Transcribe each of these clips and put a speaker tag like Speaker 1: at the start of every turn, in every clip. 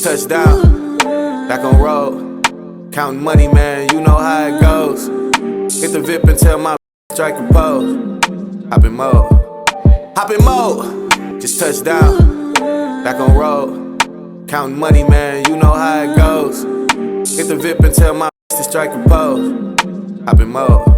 Speaker 1: Touchdown, back on road. Counting money, man, you know how it goes. Hit the VIP and tell my strike a pose. Hop in mode. Just touchdown, back on road. Counting money, man, you know how it goes. Hit the VIP and tell my to strike a pose. Hop in mode.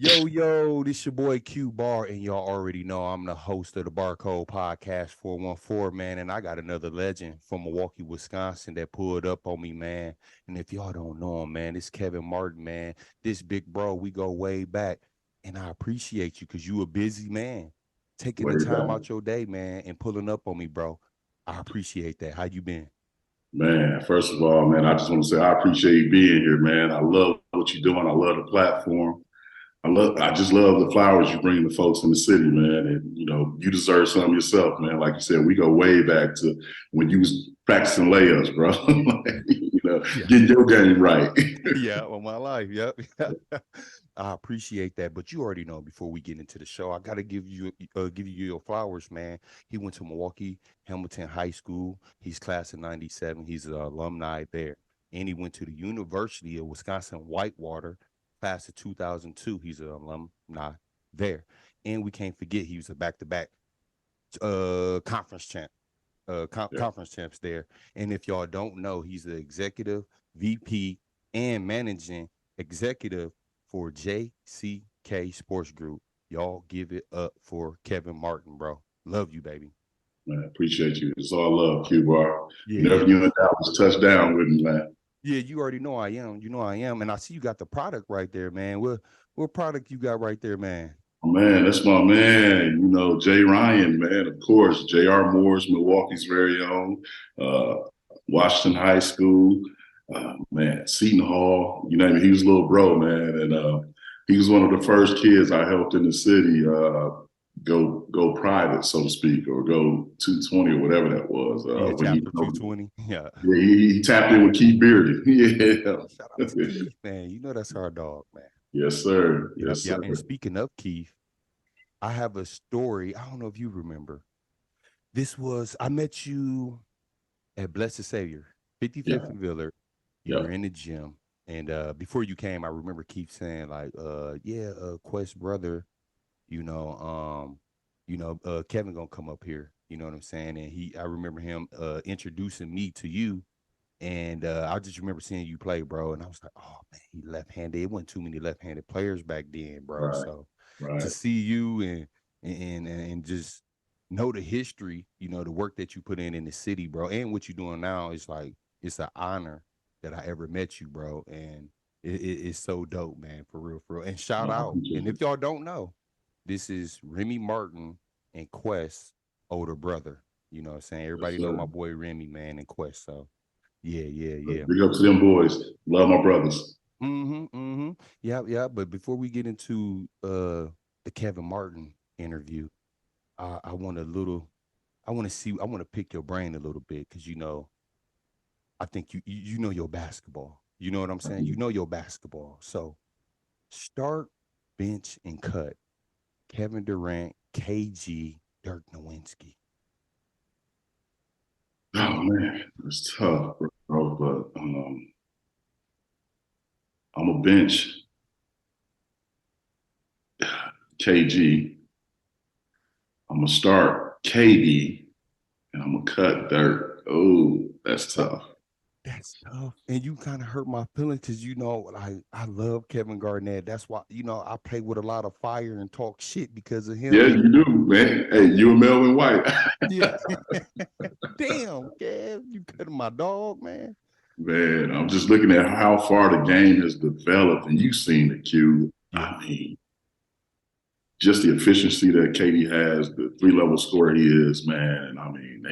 Speaker 2: Yo, this your boy Q Bar, and y'all already know I'm the host of the Barcode Podcast 414, man, and I got another legend from Milwaukee, Wisconsin that pulled up on me, man. And if y'all don't know him, man, it's Kevin Martin, man. This big bro, we go way back, and I appreciate you because you a busy man. Taking the time out your day, man, and pulling up on me, bro. I appreciate that. How you been?
Speaker 3: Man, first of all, man, I just want to say I appreciate you being here, man. I love what you're doing. I love the platform. I just love the flowers you bring to folks in the city, man. And, you know, you deserve some yourself, man. Like you said, we go way back to when you was practicing layups, bro. Getting your game right.
Speaker 2: Yeah, all my life. Yep. I appreciate that. But you already know before we get into the show, I got to give you your flowers, man. He went to Milwaukee Hamilton High School. He's class of 97. He's an alumni there. And he went to the University of Wisconsin Whitewater, class of 2002. He's an alumni there. And we can't forget he was a back-to-back conference champ. Conference champs there. And if y'all don't know, he's the executive VP and managing executive for JCK Sports Group. Y'all give it up for Kevin Martin, bro. Love you, baby.
Speaker 3: Man, appreciate you. It's all love, Q-Bar.
Speaker 2: Yeah,
Speaker 3: Never you and Dallas touchdown with me, man.
Speaker 2: Yeah, you already know I am. You know I am. And I see you got the product right there, man. What product you got right there, man?
Speaker 3: Oh, man, that's my man. You know, Jay Ryan, man. Of course, J.R. Moore's Milwaukee's very own. Washington High School. Man, Seton Hall. You know, he was a little bro, man. And he was one of the first kids I helped in the city go private, so to speak, or go 220 or whatever that was.
Speaker 2: Chapter 220. Yeah.
Speaker 3: He tapped in with Keith Bearden. Yeah.
Speaker 2: Shout out to Keith, man. You know that's our dog, man.
Speaker 3: Yes, sir. Yes,
Speaker 2: yeah.
Speaker 3: sir.
Speaker 2: And speaking of Keith, I have a story. I don't know if you remember. I met you at Blessed Savior, 55th and Villard. You were in the gym. And before you came, I remember Keith saying, like, Quest brother, Kevin gonna come up here. You know what I'm saying? And I remember him introducing me to you. And I just remember seeing you play, bro. And I was like, oh, man, he left-handed. It wasn't too many left-handed players back then, bro.
Speaker 3: Right.
Speaker 2: So to see you and just know the history, the work that you put in the city, bro, and what you're doing now, is like, it's an honor that I ever met you, bro. And it's so dope, man, for real. And shout out. And if y'all don't know, this is Remy Martin and Quest's older brother. You know what I'm saying? Everybody know my boy Remy, man, and Quest. So yeah.
Speaker 3: Big up to them boys. Love my brothers.
Speaker 2: Yeah. But before we get into the Kevin Martin interview, I want to pick your brain a little bit, because I think you know your basketball. You know what I'm saying? You know your basketball. So start, bench, and cut. Kevin Durant, KG, Dirk Nowitzki.
Speaker 3: Oh man, it's tough, bro. But I'm a bench KG. I'm gonna start KD, and I'm gonna cut Dirk. Oh, that's tough.
Speaker 2: That's tough. And you kind of hurt my feelings, because I love Kevin Garnett. That's why I play with a lot of fire and talk shit because of him.
Speaker 3: Yeah, you do, man. Hey, you and Melvin White.
Speaker 2: Yeah. Damn, Kev, you cutting my dog, man.
Speaker 3: Man, I'm just looking at how far the game has developed, and you've seen it, Q. I mean, just the efficiency that KD has, the 3-level scorer he is, man. I mean,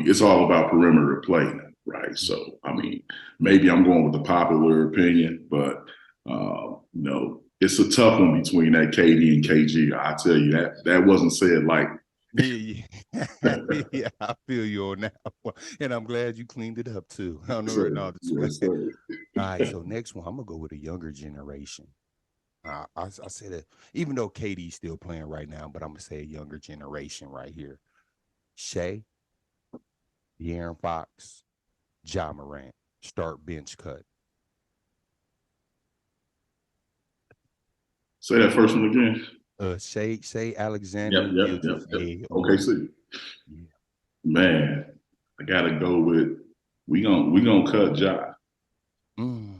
Speaker 3: it's all about perimeter play, right? So, I mean, maybe I'm going with the popular opinion, but it's a tough one between that KD and KG. I tell you, that wasn't said like.
Speaker 2: Yeah. Yeah, I feel you on that one. And I'm glad you cleaned it up too. I don't know right now. All right, so next one, I'm gonna go with a younger generation. I say that even though KD's still playing right now, but I'm gonna say a younger generation right here. Shea, De'Aaron Fox, Ja Morant. Start bench cut.
Speaker 3: Say that first one again.
Speaker 2: Shea
Speaker 3: Yep,
Speaker 2: Alexander
Speaker 3: yep, yep, yep. Okay,
Speaker 2: Gilgeous-Alexander.
Speaker 3: see,
Speaker 2: Yeah.
Speaker 3: man, I gotta go with we gonna cut Ja.
Speaker 2: Mm.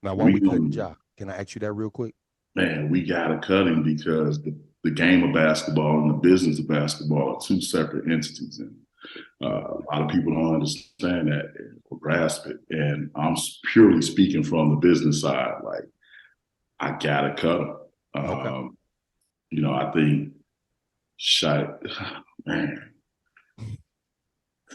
Speaker 2: Now, why
Speaker 3: We
Speaker 2: we cutting
Speaker 3: gonna
Speaker 2: Ja? Can I ask you that real quick?
Speaker 3: man, we gotta cut him because the game of basketball and the business of basketball are two separate entities, and a lot of people don't understand that or grasp it. And I'm purely speaking from the business side. Like I gotta cut him.
Speaker 2: Okay.
Speaker 3: I think shot man.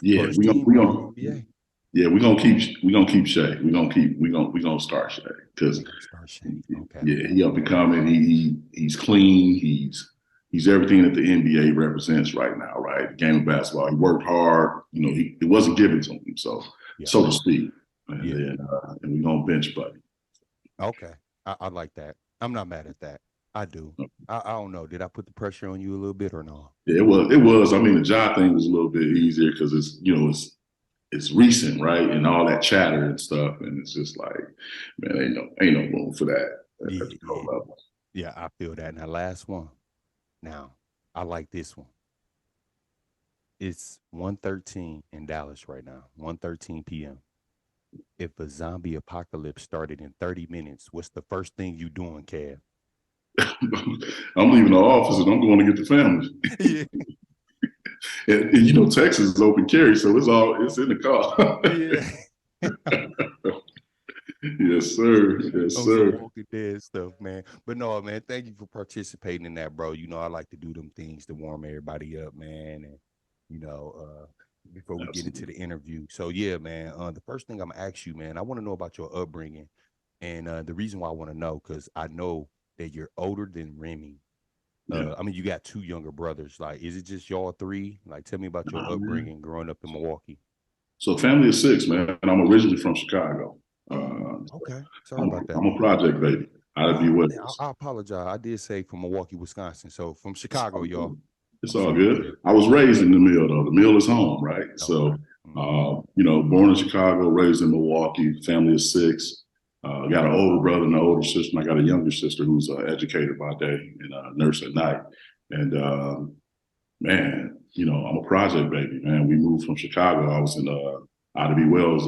Speaker 3: Yeah,
Speaker 2: First
Speaker 3: we gonna
Speaker 2: team
Speaker 3: we
Speaker 2: All
Speaker 3: gonna
Speaker 2: NBA.
Speaker 3: yeah we gonna keep Shea. We gonna start Shea because
Speaker 2: We gonna start Shea. Okay.
Speaker 3: yeah, he up and coming. He's clean. He's everything that the NBA represents right now. Right, the game of basketball. He worked hard. It wasn't given to him,
Speaker 2: Yeah.
Speaker 3: so to speak. And
Speaker 2: Yeah.
Speaker 3: then we gonna bench buddy.
Speaker 2: Okay. I like that. I'm not mad at that. I do. I don't know. Did I put the pressure on you a little bit or no?
Speaker 3: Yeah, it was. It was. I mean, the job thing was a little bit easier because it's recent, right, and all that chatter and stuff, and it's just like, man, ain't no room for that at
Speaker 2: Yeah,
Speaker 3: the pro
Speaker 2: yeah.
Speaker 3: level.
Speaker 2: Yeah, I feel that. Now, last one. Now, I like this one. It's 1:13 in Dallas right now, 1:13 p.m. If a zombie apocalypse started in 30 minutes, what's the first thing you doing, Kev?
Speaker 3: I'm leaving the office and I'm going to get the family.
Speaker 2: Yeah.
Speaker 3: And Texas is open carry, so it's in the car.
Speaker 2: Yeah.
Speaker 3: Yes, sir. Yes,
Speaker 2: On some
Speaker 3: sir.
Speaker 2: Walking Dead stuff, man. But no, man, thank you for participating in that, bro. I like to do them things to warm everybody up, man. And before we get into
Speaker 3: Absolutely.
Speaker 2: the interview. So yeah, man. The first thing I'm gonna ask you, man, I want to know about your upbringing. And the reason why I want to know, because I know that you're older than Remy.
Speaker 3: Yeah.
Speaker 2: I mean, you got two younger brothers. Like, is it just y'all three? Like, tell me about your
Speaker 3: Nah, man.
Speaker 2: upbringing growing up in Milwaukee.
Speaker 3: So family of six, man. And I'm originally from Chicago.
Speaker 2: Okay. Sorry
Speaker 3: I'm,
Speaker 2: about that.
Speaker 3: I'm a project baby. I'd be with us.
Speaker 2: I apologize. I did say from Milwaukee, Wisconsin. So from Chicago, y'all.
Speaker 3: It's
Speaker 2: I'm
Speaker 3: all
Speaker 2: sorry,
Speaker 3: good.
Speaker 2: Kev.
Speaker 3: I was raised in the mill, though. The mill is home, right?
Speaker 2: Okay.
Speaker 3: So, born in Chicago, raised in Milwaukee, family of six. Got an older brother and an older sister, and I got a younger sister who's an educator by day and a nurse at night. And man, I'm a project baby, man. We moved from Chicago. I was in Ida B. Wells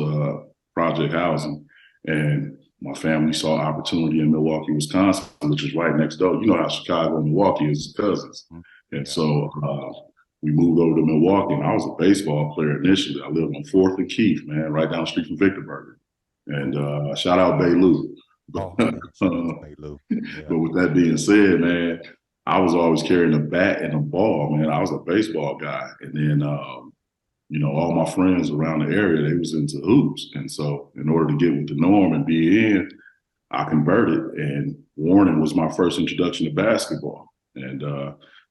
Speaker 3: project housing, and my family saw opportunity in Milwaukee, Wisconsin, which is right next door. You know how Chicago and Milwaukee is cousins.
Speaker 2: Mhm.
Speaker 3: And
Speaker 2: Yeah.
Speaker 3: so we moved over to Milwaukee, and I was a baseball player initially. I lived on 4th and Keith, man, right down the street from Victor Burger. And shout out Bay Lou.
Speaker 2: Oh, man. Shout out to Bay Lou. Yeah.
Speaker 3: But with that being said, man, I was always carrying a bat and a ball, man. I was a baseball guy. And then, all my friends around the area, they was into hoops. And so in order to get with the norm and be in, I converted. And Warren was my first introduction to basketball. And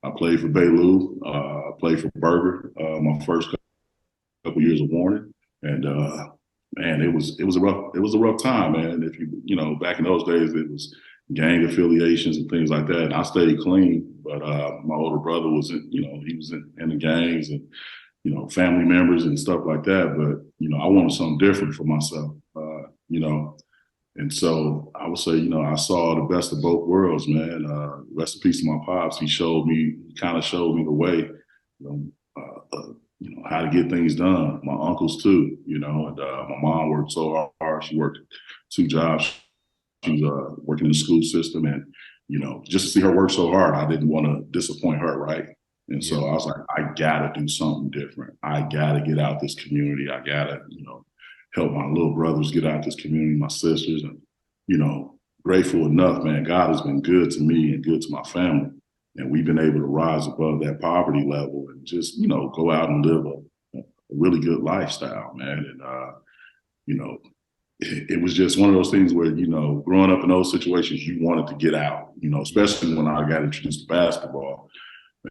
Speaker 3: I played for Bay Lou. I played for Berger my first couple years of Warren. And man, it was a rough time, man. If back in those days, it was gang affiliations and things like that. And I stayed clean, but my older brother was he was in the gangs and family members and stuff like that. But I wanted something different for myself, And so I would say, I saw the best of both worlds, man. Rest in peace to my pops. He kind of showed me the way, how to get things done. My uncles too, and my mom worked so hard. She worked 2 jobs. She was working in the school system, and just to see her work so hard, I didn't want to disappoint her, right? And so I was like, I gotta do something different. I gotta get out this community. I gotta, help my little brothers get out this community, my sisters, and grateful enough, man. God has been good to me and good to my family. And we've been able to rise above that poverty level and just, go out and live a really good lifestyle, man. And, it was just one of those things where, growing up in those situations, you wanted to get out, especially when I got introduced to basketball.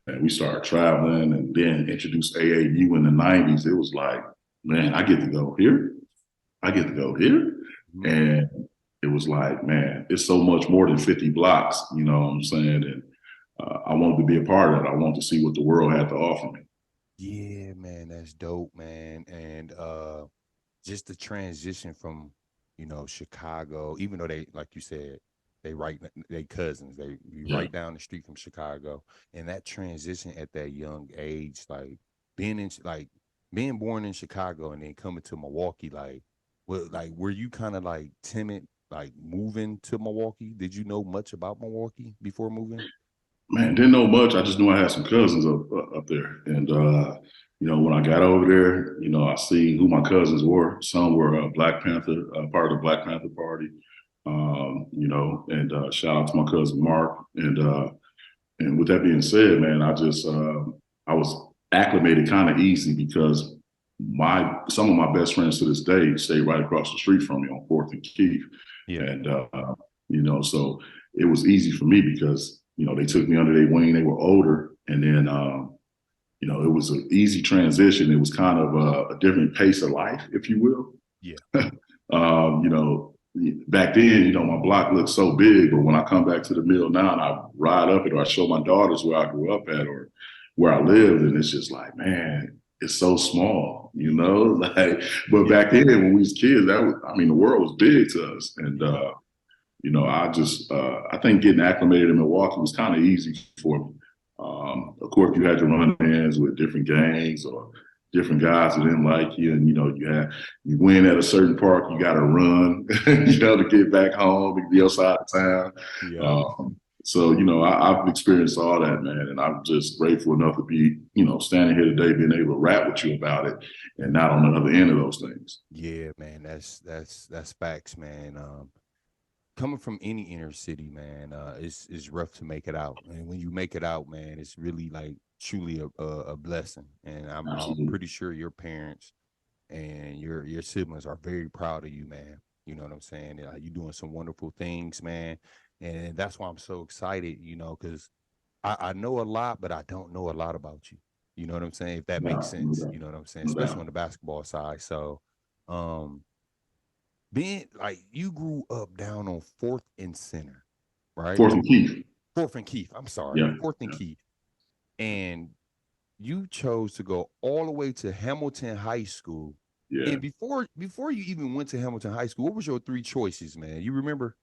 Speaker 3: And we started traveling and then introduced AAU in the 90s. It was like, man, I get to go here. I get to go here.
Speaker 2: Mhm.
Speaker 3: And it was like, man, it's so much more than 50 blocks, you know what I'm saying? And I wanted to be a part of it. I wanted to see what the world had to offer me.
Speaker 2: Yeah, man, that's dope, man. And just the transition from, Chicago, even though they, like you said, they cousins, they be
Speaker 3: Yeah.
Speaker 2: right down the street from Chicago. And that transition at that young age, like being in like being born in Chicago and then coming to Milwaukee, were you kind of like timid, like moving to Milwaukee? Did you know much about Milwaukee before moving?
Speaker 3: Man, didn't know much. I just knew I had some cousins up there, and when I got over there, I see who my cousins were. Some were Black Panther, part of the Black Panther Party. And shout out to my cousin Mark. And with that being said, man, I was acclimated kind of easy because some of my best friends to this day stay right across the street from me on Fourth and Keith,
Speaker 2: Yeah.
Speaker 3: and so it was easy for me because they took me under their wing. They were older, and then it was an easy transition. It was kind of a different pace of life, if you will.
Speaker 2: Yeah.
Speaker 3: um, you know, Back then, my block looked so big, but when I come back to the mill now and I ride up it or I show my daughters where I grew up at or where I lived, and it's just like, man, it's so small, like, but
Speaker 2: Yeah.
Speaker 3: back then when we was kids, the world was big to us. And, I think getting acclimated in Milwaukee was kind of easy for me. Of course, you had to run ins with different gangs or different guys that didn't like you, and you win at a certain park, you got to run, to get back home and be outside of town.
Speaker 2: Yeah.
Speaker 3: So I've experienced all that, man, and I'm just grateful enough to be, standing here today, being able to rap with you about it, and not on the other end of those things.
Speaker 2: Yeah, man, that's facts, man. Coming from any inner city, man, it's rough to make it out. And when you make it out, man, it's really like truly a blessing. And I'm
Speaker 3: Absolutely.
Speaker 2: pretty sure your parents and your siblings are very proud of you, man. You know what I'm saying? You're doing some wonderful things, man. And that's why I'm so excited, because I know a lot, but I don't know a lot about you. You know what I'm saying? If that makes
Speaker 3: No, no
Speaker 2: sense.
Speaker 3: doubt.
Speaker 2: You know what I'm saying?
Speaker 3: No
Speaker 2: Especially
Speaker 3: doubt.
Speaker 2: on the basketball side. So um being like you grew up down on Fourth and Center, right?
Speaker 3: Fourth and Keith.
Speaker 2: Fourth and Keith. I'm sorry,
Speaker 3: Yeah.
Speaker 2: Fourth and
Speaker 3: Yeah.
Speaker 2: Keith. And you chose to go all the way to Hamilton High School.
Speaker 3: Yeah.
Speaker 2: And before you even went to Hamilton High School, what was your three choices, man? You remember?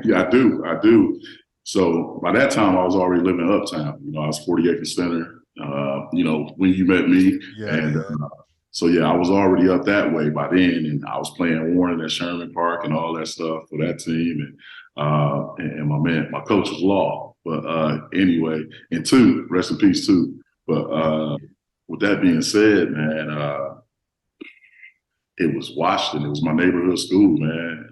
Speaker 3: Yeah, I do. I do. So by that time, I was already living uptown. I was 48th Center, when you met me.
Speaker 2: Yeah,
Speaker 3: And
Speaker 2: yeah.
Speaker 3: so, yeah, I was already up that way by then. And I was playing Warren at Sherman Park and all that stuff for that team. And my coach was Law. But anyway, and two, rest in peace, too. But with that being said, man, it was Washington. It was my neighborhood school, man.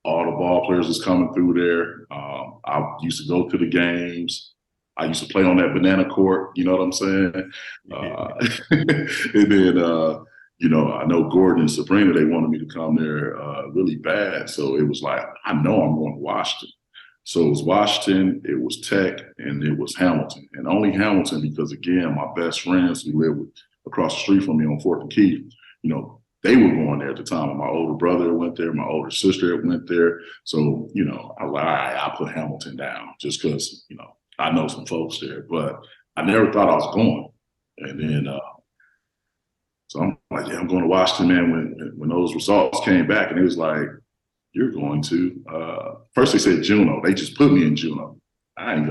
Speaker 3: All the ball players was coming through there. I used to go to the games. I used to play on that banana court. You know what I'm saying? And then, I know Gordon and Sabrina, they wanted me to come there really bad. So it was like, I know I'm going to Washington. So it was Washington, it was Tech, and it was Hamilton. And only Hamilton because, again, my best friends who lived across the street from me on 4th and Keith, they were going there at the time. My older brother went there. My older sister went there. So, I was like, all right, I'll put Hamilton down just because, I know some folks there. But I never thought I was going. And then, so I'm like, yeah, I'm going to Washington, man. When those results came back, and it was like, you're going to. First they said Juno. They just put me in Juno. I ain't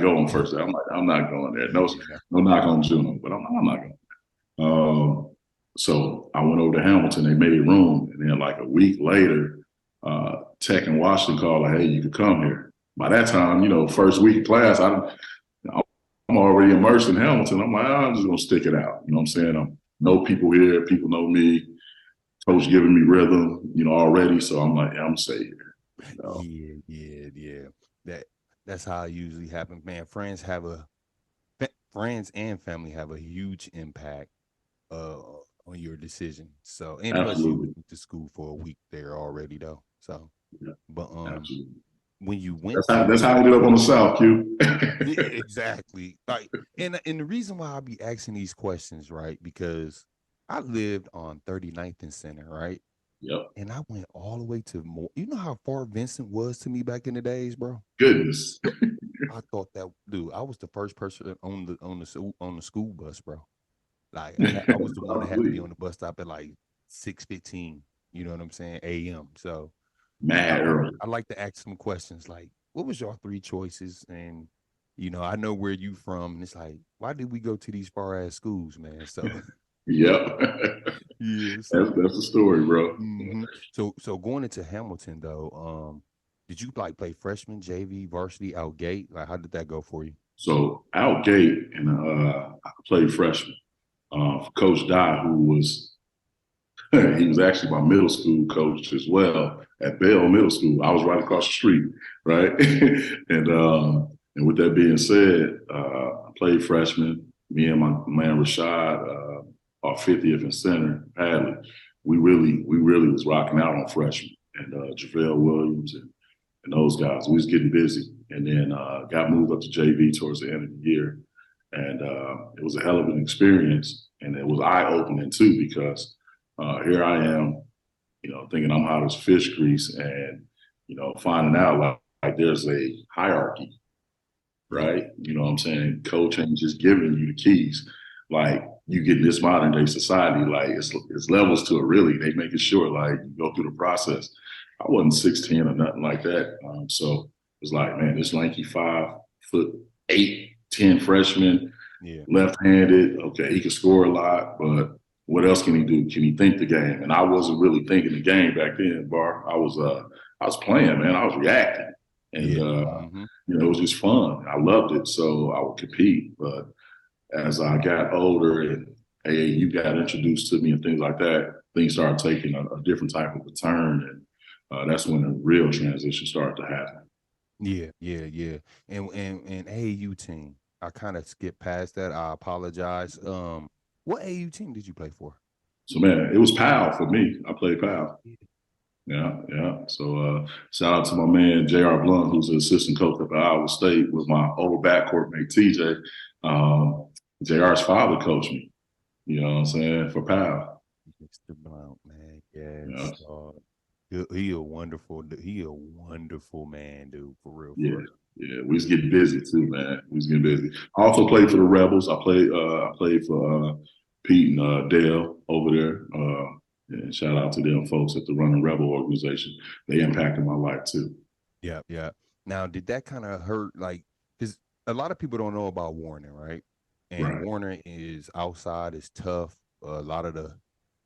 Speaker 3: going first. I'm like, I'm not going there. No, no knock on Juno, but I'm not going. So I went over to Hamilton. They made room, and then like a week later, Tech and Washington called like, "Hey, you could come here." By that time, first week of class, I'm already immersed in Hamilton. I'm like, I'm just gonna stick it out. You know what I'm saying? I know people here. People know me. Coach giving me rhythm, already. So I'm like, yeah, I'm safe here.
Speaker 2: Yeah. That's how it usually happens, man. Friends and family have a huge impact on your decision. So, and plus you
Speaker 3: Absolutely.
Speaker 2: went to school for a week there already though. So,
Speaker 3: Yeah,
Speaker 2: but
Speaker 3: absolutely.
Speaker 2: when you went
Speaker 3: That's
Speaker 2: to
Speaker 3: how I ended up on the South, Q.
Speaker 2: yeah, exactly. Like, and the reason why I be asking these questions, right? Because I lived on 39th and Center, right?
Speaker 3: Yep.
Speaker 2: And I went all the way to more. You know how far Vincent was to me back in the days, bro?
Speaker 3: Goodness.
Speaker 2: I thought that dude, I was the first person on the school bus, bro. Like I was the one that had to be on the bus stop at like 6:15. You know what I'm saying? A.m. So I
Speaker 3: Mad
Speaker 2: like
Speaker 3: early.
Speaker 2: I like to ask some questions like, what was your three choices? And I know where you from, and it's like, why did we go to these far ass schools, man? So
Speaker 3: Yep.
Speaker 2: yeah,
Speaker 3: That's
Speaker 2: so
Speaker 3: the story, bro.
Speaker 2: so going into Hamilton though, did you like play freshman, JV, varsity, out gate? Like how did that go for you?
Speaker 3: So out gate, and I played freshman for Coach Dye, who was he was actually my middle school coach as well at Bell Middle School. I was right across the street, right? And with that being said, I played freshman. Me and my man Rashad, our 50th and center, Hadley, we really was rocking out on freshman. And JaVale Williams and those guys, we was getting busy. And then got moved up to JV towards the end of the year. And it was a hell of an experience. And it was eye-opening too, because here I am, thinking I'm hot as fish grease, and finding out like there's a hierarchy,
Speaker 2: Yeah,
Speaker 3: right? You know what I'm saying? Coach ain't just giving you the keys. Like you get in this modern day society, like it's levels to it. Really, they make it sure like you go through the process. I wasn't 16 or nothing like that, so it's like, man, this lanky 5'8", 10 freshman,
Speaker 2: yeah,
Speaker 3: left-handed. Okay, he can score a lot, but what else can he do? Can he think the game? And I wasn't really thinking the game back then, Bar. I was playing, man. I was reacting, and
Speaker 2: yeah.
Speaker 3: it was just fun. I loved it, so I would compete. But as I got older and AAU got introduced to me and things like that, things started taking a different type of a turn, and that's when the real transition started to happen.
Speaker 2: Yeah, yeah, yeah. And AAU team. I kind of skipped past that. I apologize. What AAU team did you play for?
Speaker 3: So man, it was PAL for me. I played
Speaker 2: Oh,
Speaker 3: PAL.
Speaker 2: yeah.
Speaker 3: Yeah, yeah. So shout out to my man J.R. Blunt, who's the assistant coach at Iowa State, with my old backcourt mate TJ. Um, JR's father coached me. You know what I'm saying, for PAL.
Speaker 2: Mr. Blount, man.
Speaker 3: Yeah,
Speaker 2: Yes. He a wonderful he a wonderful man, dude, for real,
Speaker 3: yeah,
Speaker 2: for real.
Speaker 3: yeah. We was getting busy too, man. We was getting busy. I also played for the Rebels. I played for Pete and Dale over there. And shout out to them folks at the Running Rebel organization. They impacted my life too.
Speaker 2: Yeah, yeah. Now, did that kind of hurt? Like, because a lot of people don't know about Warner, right? And
Speaker 3: Right.
Speaker 2: Warner is outside, is tough. A lot of the,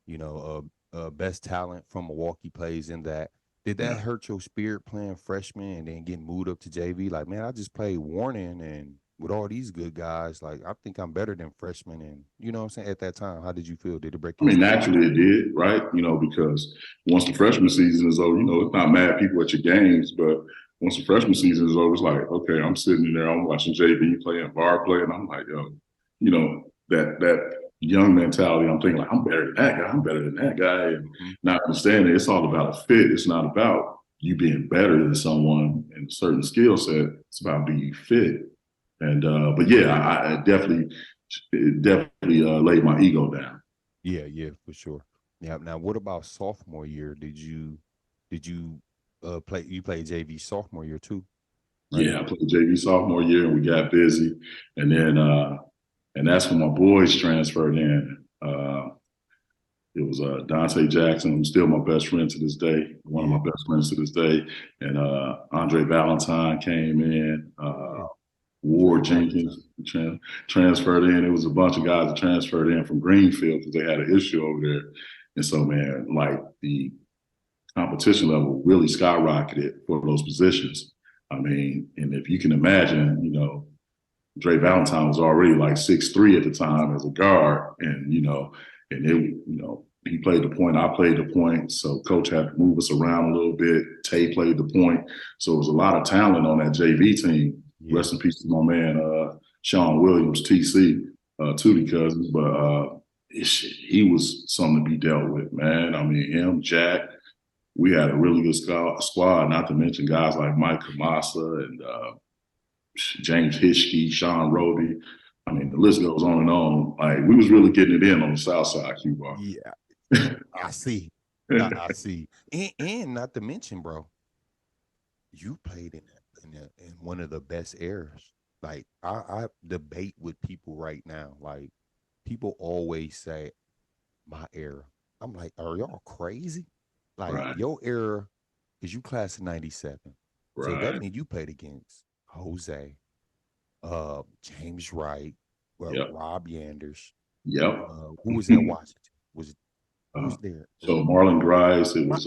Speaker 2: you know, best talent from Milwaukee plays in that. Did that
Speaker 3: Yeah.
Speaker 2: hurt your spirit playing freshman and then getting moved up to JV? Like, man, I just played Warner and with all these good guys, like, I think I'm better than freshman. And you know what I'm saying? At that time, how did you feel? Did it break
Speaker 3: I
Speaker 2: your
Speaker 3: mean,
Speaker 2: spirit?
Speaker 3: naturally it did, right? Because once the freshman season is over, it's not mad people at your games, but once the freshman season is over, it's like, okay, I'm sitting there, I'm watching JV playing, VAR play, and I'm like, yo, that young mentality. I'm thinking like, I'm better than that guy, I'm better than that guy, and
Speaker 2: Mhm.
Speaker 3: not understanding it's all about a fit. It's not about you being better than someone in a certain skill set. It's about do you fit. And but yeah, I definitely laid my ego down.
Speaker 2: Yeah, yeah, for sure. Yeah. Now, what about sophomore year? Did you play? You played JV sophomore year too, right?
Speaker 3: Yeah, I played JV sophomore year and we got busy. And then and that's when my boys transferred in. It was Dante Jackson, who's still my best friend to this day, one of
Speaker 2: Yeah.
Speaker 3: my best friends to this day. And Andre Valentine came in.
Speaker 2: Yeah. Dre
Speaker 3: Ward
Speaker 2: Valentine.
Speaker 3: Jenkins transferred in. It was a bunch of guys that transferred in from Greenfield because they had an issue over there. And so, man, like the competition level really skyrocketed for those positions. I mean, and if you can imagine, Dre Valentine was already like 6'3" at the time as a guard, and he played the point, I played the point, so coach had to move us around a little bit. Tay played the point, so it was a lot of talent on that JV team.
Speaker 2: Yeah.
Speaker 3: Rest in peace to my man Sean Williams, TC, Tootie Cousins, but he was something to be dealt with, man. I mean, him, Jack, we had a really good squad, not to mention guys like Mike Kamasa and James Hitchkey, Sean Roby. I mean, the list goes on and on. Like, we was really getting it in on the South Side, Q-Bar.
Speaker 2: Yeah. I see. I see. And not to mention, bro, you played in one of the best eras like I debate with people right now. Like people always say my era. I'm like, are y'all crazy? Like
Speaker 3: Right.
Speaker 2: your era, because you class of 97. So that
Speaker 3: Right.
Speaker 2: means you played against Jose, James Wright, well,
Speaker 3: Yep.
Speaker 2: Rob Yanders.
Speaker 3: Yep.
Speaker 2: Who was at Washington? Was it who
Speaker 3: uh,
Speaker 2: was there?
Speaker 3: so Marlon Grice, it
Speaker 2: My,
Speaker 3: was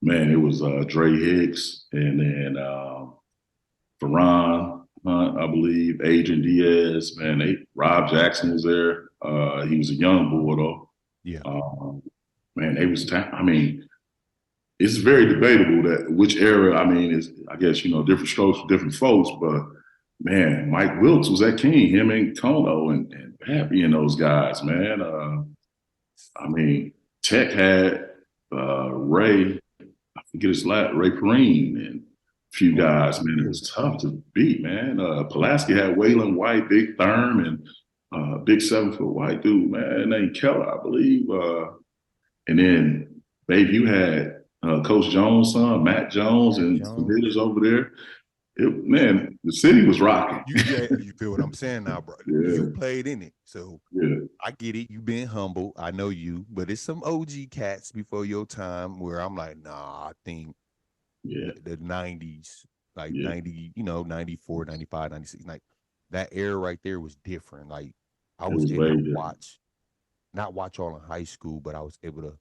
Speaker 3: man, it was Dre Hicks, and then Ferran Hunt, I believe, Adrian Diaz, man, Rob Jackson was there. He was a young boy though.
Speaker 2: yeah.
Speaker 3: Um, man, they was. I mean, it's very debatable that which era. I mean, is I guess different strokes for different folks, but man, Mike Wilkes was that king. Him and Kono and Pappy and those guys, man. I mean, Tech had Ray. I forget his last Ray Perrine and a few
Speaker 2: Oh,
Speaker 3: guys, man. It
Speaker 2: yeah.
Speaker 3: was tough to beat, man. Pulaski had Waylon White, Big Thurm, and big 7-foot white dude, man, named Keller, I believe. And then, babe, you had Coach Jones' son, Matt Jones,
Speaker 2: Matt
Speaker 3: and some
Speaker 2: Jones.
Speaker 3: hitters over there. Man, the city was rocking.
Speaker 2: You feel what I'm saying now, bro? You
Speaker 3: Yeah,
Speaker 2: played in it, so
Speaker 3: yeah,
Speaker 2: I get it. You being humble, I know you, but it's some OG cats before your time where I'm like, nah, I think
Speaker 3: yeah,
Speaker 2: the 90s, like
Speaker 3: yeah.
Speaker 2: 90, 94, 95, 96, like that era right there was different. Like I
Speaker 3: It
Speaker 2: was
Speaker 3: was
Speaker 2: able
Speaker 3: way
Speaker 2: to
Speaker 3: different.
Speaker 2: not watch all in high school, but I was able to,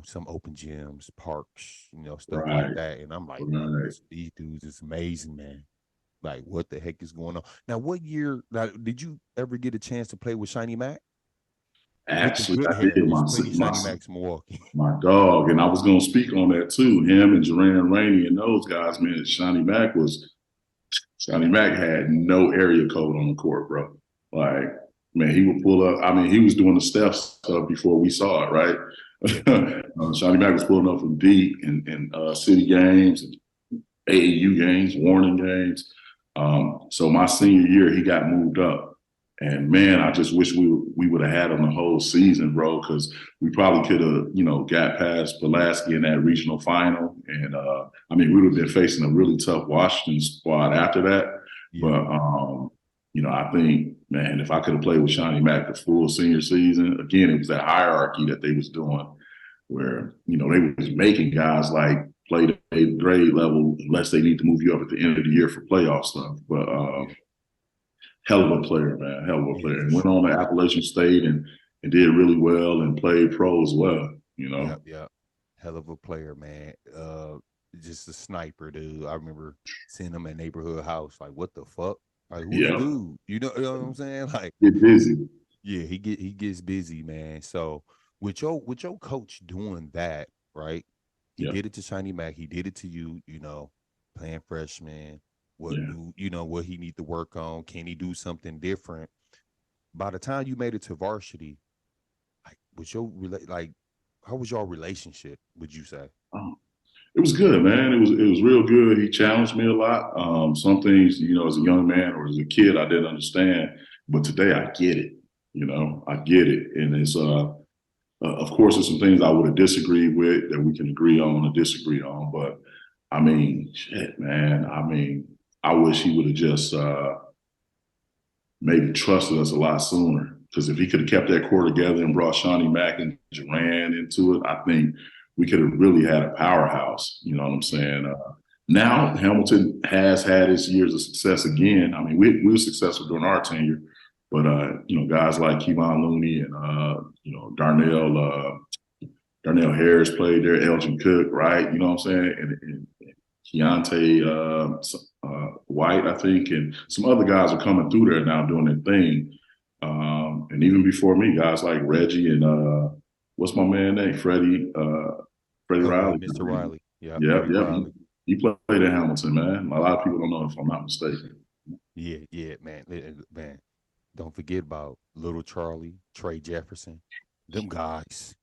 Speaker 2: some open gyms, parks, stuff like
Speaker 3: Right,
Speaker 2: that. And I'm like, man,
Speaker 3: right.
Speaker 2: these dudes is amazing, man. Like, what the heck is going on? Now, what year did you ever get a chance to play with Shiny Mac? With the
Speaker 3: Actually,
Speaker 2: good
Speaker 3: I
Speaker 2: hair.
Speaker 3: did
Speaker 2: It was Quinny Shiny Mac's Milwaukee.
Speaker 3: my dog, and I was gonna speak on that too. Him and Duran Rainey and those guys, man. Shawnee Mack had no area code on the court, bro. Like, man, he would pull up. I mean, he was doing the step stuff before we saw it, right?
Speaker 2: Yeah.
Speaker 3: Shawnee Mack was pulling up from deep in city games and AAU games, warning games. So my senior year, he got moved up. And man, I just wish we would have had him the whole season, bro, because we probably could have, got past Pulaski in that regional final. And I mean, we would have been facing a really tough Washington squad after that.
Speaker 2: Yeah.
Speaker 3: But I think, man, if I could have played with Shawnee Mack the full senior season, again, it was that hierarchy that they was doing where, they was making guys like play the eighth grade level unless they need to move you up at the end of the year for playoff stuff. But
Speaker 2: Yeah.
Speaker 3: hell of a player, man, hell of a
Speaker 2: Yeah,
Speaker 3: player.
Speaker 2: for
Speaker 3: And went on
Speaker 2: sure.
Speaker 3: to Appalachian State and did really well and played pro as well,
Speaker 2: Yep, yep. Hell of a player, man. Just a sniper, dude. I remember seeing him at neighborhood house. Like, what the fuck? Like, who the
Speaker 3: Yeah,
Speaker 2: dude? You know what I'm saying? Like,
Speaker 3: get busy.
Speaker 2: yeah, he gets busy, man. So with your coach doing that, right? He
Speaker 3: Yeah,
Speaker 2: did it to Shiny Mac. He did it to you. Playing freshman. What
Speaker 3: yeah.
Speaker 2: do what he need to work on? Can he do something different? By the time you made it to varsity, like like how was your relationship? Would you say?
Speaker 3: It was good, man. It was real good. He challenged me a lot. Some things, as a young man or as a kid, I didn't understand, but today I get it. I get it, and it's of course, there's some things I would have disagreed with that we can agree on or disagree on. But I mean, shit, man. I mean, I wish he would have just maybe trusted us a lot sooner. Because if he could have kept that core together and brought Shawnee Mack and Duran into it, I think we could have really had a powerhouse. You know what I'm saying? Now Hamilton has had his years of success again. I mean, we were successful during our tenure, but guys like Kevon Looney and Darnell Harris played there, Elgin Cook, right? You know what I'm saying? And Keontae White, I think, and some other guys are coming through there now doing their thing. And even before me, guys like Reggie and what's my man name? Freddie Riley.
Speaker 2: Mr. Riley. Yeah,
Speaker 3: Yep,
Speaker 2: Freddie
Speaker 3: yep.
Speaker 2: Riley.
Speaker 3: He played at Hamilton, man. A lot of people don't know if I'm not mistaken.
Speaker 2: Yeah, yeah, man. Man, don't forget about Little Charlie, Trey Jefferson, them guys.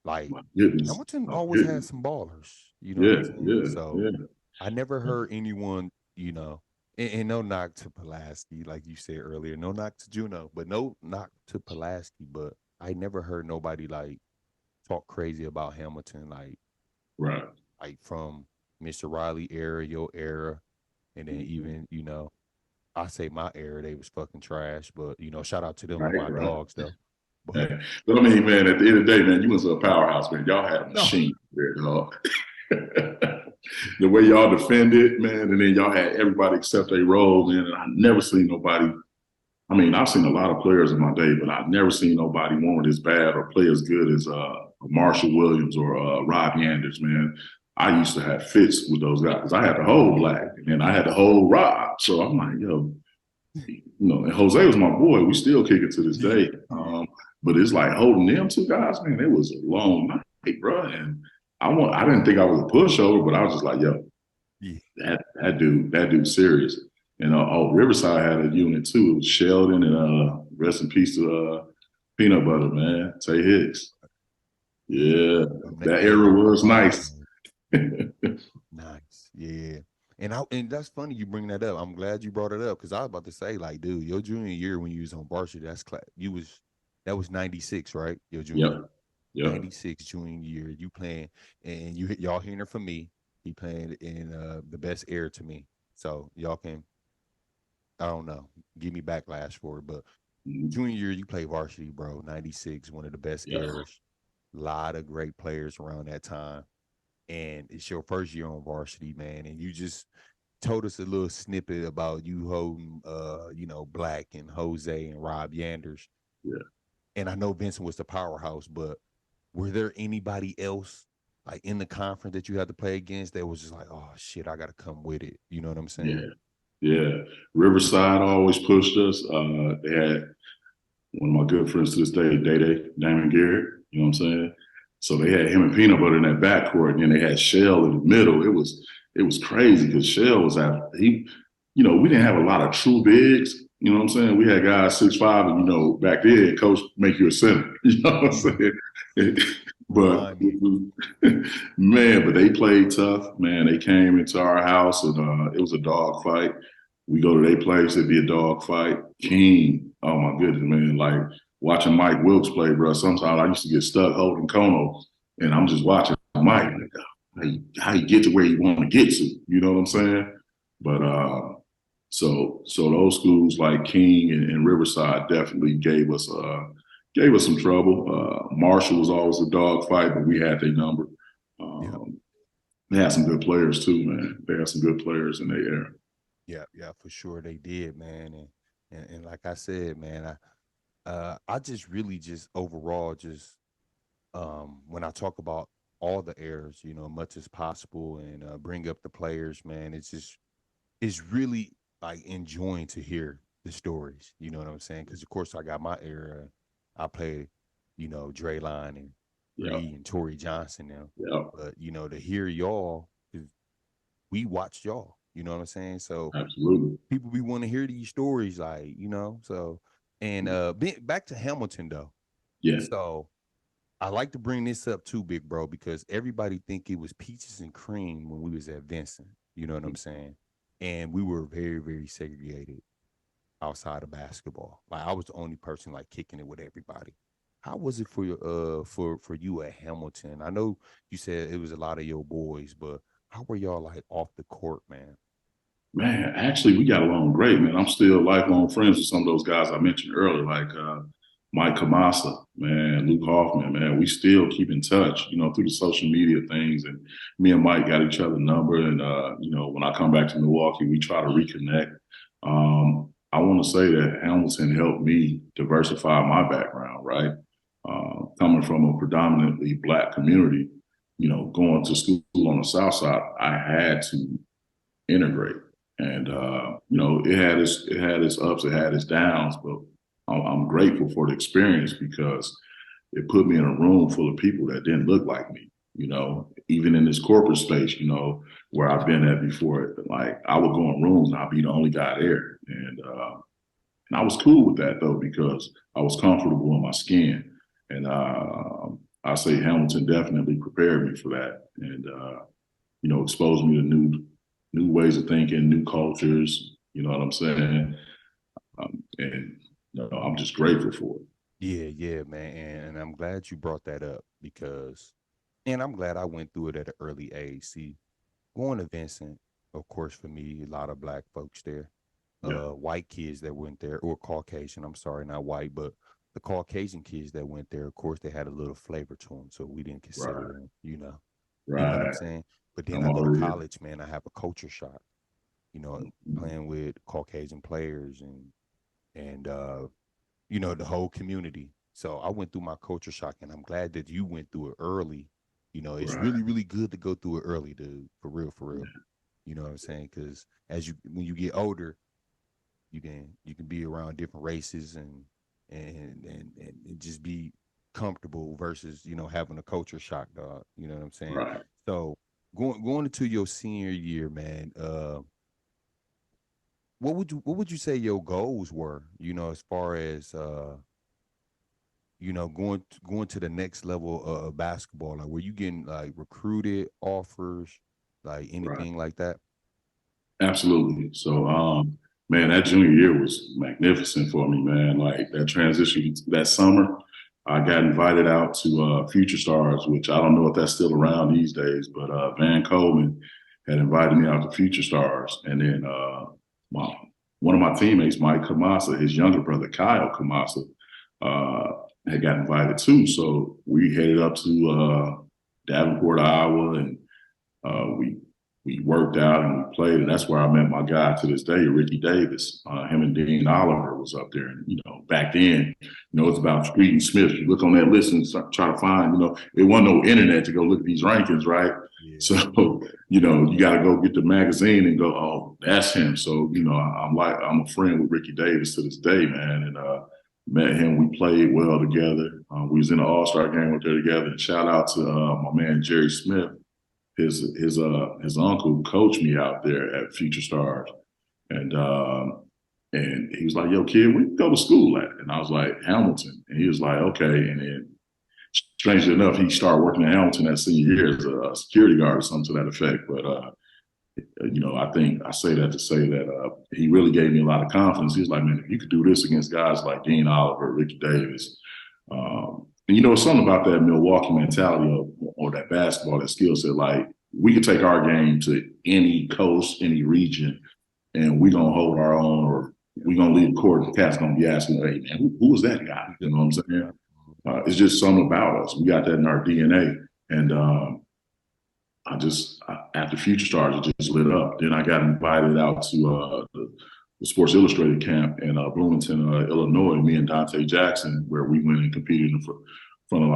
Speaker 2: Like
Speaker 3: My goodness.
Speaker 2: Hamilton
Speaker 3: My
Speaker 2: always had
Speaker 3: goodness.
Speaker 2: some ballers. You know what I'm
Speaker 3: Yeah,
Speaker 2: saying?
Speaker 3: yeah,
Speaker 2: So
Speaker 3: yeah.
Speaker 2: I never heard anyone, and no knock to Pulaski, like you said earlier, no knock to Juno, but no knock to Pulaski. But I never heard nobody like talk crazy about Hamilton,
Speaker 3: Right.
Speaker 2: like from Mr. Riley era, your era, and then even I say my era, they was fucking trash. But shout out to them and
Speaker 3: Right,
Speaker 2: my
Speaker 3: right.
Speaker 2: dogs though. But
Speaker 3: Yeah. But I mean, man, at the end of the day, man, you was a powerhouse, man. Y'all had a
Speaker 2: no,
Speaker 3: machine there, dog. The way y'all defended, man, and then y'all had everybody accept their role, man. And I never seen nobody. I mean, I've seen a lot of players in my day, but I've never seen nobody want it as bad or play as good as Marshall Williams or Rob Yanders, man. I used to have fits with those guys because I had the whole Black and then I had the whole Rob. So I'm like, yo, and Jose was my boy. We still kick it to this day. But it's like holding them two guys, man. It was a long night, bro. And I didn't think I was a pushover, but I was just like, yo,
Speaker 2: yeah,
Speaker 3: that dude's serious. And Riverside had a unit too. It was Sheldon and rest in peace to Peanut Butter, man. Tay Hicks. Yeah, that
Speaker 2: hey,
Speaker 3: era was nice.
Speaker 2: nice, yeah. And that's funny you bring that up. I'm glad you brought it up because I was about to say, like, dude, your junior year when you was on varsity, that was 96, right? Your junior
Speaker 3: Yep,
Speaker 2: year.
Speaker 3: yep.
Speaker 2: 96 junior year. You playing and y'all hearing it from me. He playing in the best era to me. So y'all can, I don't know, give me backlash for it. But
Speaker 3: Mhm.
Speaker 2: junior year, you play varsity, bro. 96, one of the best
Speaker 3: Yep.
Speaker 2: eras. A lot of great players around that time. And it's your first year on varsity, man. And you just told us a little snippet about you holding Black and Jose and Rob Yanders.
Speaker 3: Yeah.
Speaker 2: And I know Vincent was the powerhouse, but were there anybody else like in the conference that you had to play against that was just like, oh shit, I gotta come with it. You know what I'm saying?
Speaker 3: Yeah. Yeah. Riverside always pushed us. They had one of my good friends to this day, Day Damon Garrett. You know what I'm saying? So they had him and Peanut Butter in that backcourt, and then they had Shell in the middle. It was crazy because Shell was out. We didn't have a lot of true bigs. You know what I'm saying? We had guys 6'5", and back then, coach make you a center. You know what I'm saying? But
Speaker 2: Remind me.
Speaker 3: man, but they played tough. Man, they came into our house, and it was a dog fight. We go to their place, it'd be a dog fight. King, oh my goodness, man. Like watching Mike Wilkes play, bro. Sometimes I used to get stuck holding Kono, and I'm just watching Mike. Like, how you get to where you want to get to? You know what I'm saying? But so those schools like King and Riverside definitely gave us some trouble. Marshall was always a dog fight, but we had their number.
Speaker 2: Yeah.
Speaker 3: They had some good players too, man. They had some good players in their era.
Speaker 2: Yeah, yeah, for sure they did, man. And like I said, man, I just really just overall just when I talk about all the errors, much as possible and bring up the players, man, it's really like enjoying to hear the stories. You know what I'm saying? Because of course I got my era. I played, Draylon and
Speaker 3: Yeah,
Speaker 2: Bree and Torrey Johnson now.
Speaker 3: yeah,
Speaker 2: But to hear y'all, 'cause we watched y'all. You know what I'm saying? So
Speaker 3: absolutely.
Speaker 2: people be want to hear these stories, like So, and back to Hamilton though.
Speaker 3: Yeah,
Speaker 2: So I like to bring this up too, big bro, because everybody think it was peaches and cream when we was at Vincent. You know what I'm saying? And we were very, very segregated outside of basketball. Like I was the only person like kicking it with everybody. How was it for your for you at Hamilton? I know you said it was a lot of your boys, but how were y'all like off the court, man?
Speaker 3: man. Actually, we got along great, man. I'm still lifelong friends with some of those guys I mentioned earlier, like Mike Kamasa, man, Luke Hoffman, man. We still keep in touch, through the social media things. And me and Mike got each other's number. And when I come back to Milwaukee, we try to reconnect. I want to say that Hamilton helped me diversify my background, right? Coming from a predominantly Black community, going to school on the South Side, I had to integrate. And it had its ups, it had its downs, but I'm grateful for the experience because it put me in a room full of people that didn't look like me. Even in this corporate space, where I've been at before, like I would go in rooms and I'd be the only guy there, and I was cool with that though because I was comfortable in my skin, and I say Hamilton definitely prepared me for that, and exposed me to new ways of thinking, new cultures. You know what I'm saying? And I'm just grateful for it.
Speaker 2: Yeah, yeah, man. And I'm glad you brought that up because, and I'm glad I went through it at an early age. See, going to Vincent, of course, for me, a lot of Black folks there.
Speaker 3: Yeah.
Speaker 2: white kids that went there, or Caucasian. I'm sorry, not white, but the Caucasian kids that went there. Of course, they had a little flavor to them, so we didn't consider
Speaker 3: Right.
Speaker 2: them. You know what I'm
Speaker 3: Right.
Speaker 2: saying. But then
Speaker 3: I'm
Speaker 2: I go to
Speaker 3: already.
Speaker 2: college, man. I have a culture shock. Playing with Caucasian players and the whole community. So I went through my culture shock, and I'm glad that you went through it early. It's
Speaker 3: Right.
Speaker 2: really, really good to go through it early, dude. For real, for real. You know what I'm saying? Because when you get older, you can be around different races and just be comfortable versus having a culture shock, dog. You know what I'm saying?
Speaker 3: Right.
Speaker 2: So going into your senior year, man. What would you say your goals were? As far as going to the next level of basketball. Like, were you getting like recruited offers, like
Speaker 3: Right.
Speaker 2: anything like that?
Speaker 3: Absolutely. So, man, that junior year was magnificent for me, man. Like that transition that summer, I got invited out to Future Stars, which I don't know if that's still around these days, but Van Coleman had invited me out to Future Stars. And then my, one of my teammates, Mike Kamasa, his younger brother, Kyle Kamasa, uh, had got invited too. So we headed up to Davenport, Iowa, and we worked out and we played, and that's where I met my guy to this day, Ricky Davis. Him and Dean Oliver was up there, and back then, it's about Street and Smith. You look on that list and try to find, it wasn't no internet to go look at these rankings, right?
Speaker 2: Yeah.
Speaker 3: So, you got to go get the magazine and go, oh, that's him. So, I'm a friend with Ricky Davis to this day, man, and met him. We played well together. We was in the All-Star game up there together. And shout out to my man Jerry Smith. His uncle coached me out there at Future Stars, and he was like, "Yo, kid, where you go to school at?" And I was like, "Hamilton." And he was like, "Okay." And then, strangely enough, he started working at Hamilton that senior year as a security guard or something to that effect. But I think I say that to say that he really gave me a lot of confidence. He was like, "Man, if you could do this against guys like Dean Oliver, Ricky Davis." And it's something about that Milwaukee mentality or that basketball, that skill set. Like, we could take our game to any coast, any region, and we're going to hold our own, or we're going to leave the court. The cat's going to be asking, "Hey, man, who was that guy?" You know what I'm saying? It's just something about us. We got that in our DNA. And after Future Stars, it just lit up. Then I got invited out to the Sports Illustrated camp in Bloomington, Illinois, me and Dante Jackson, where we went and competed in front of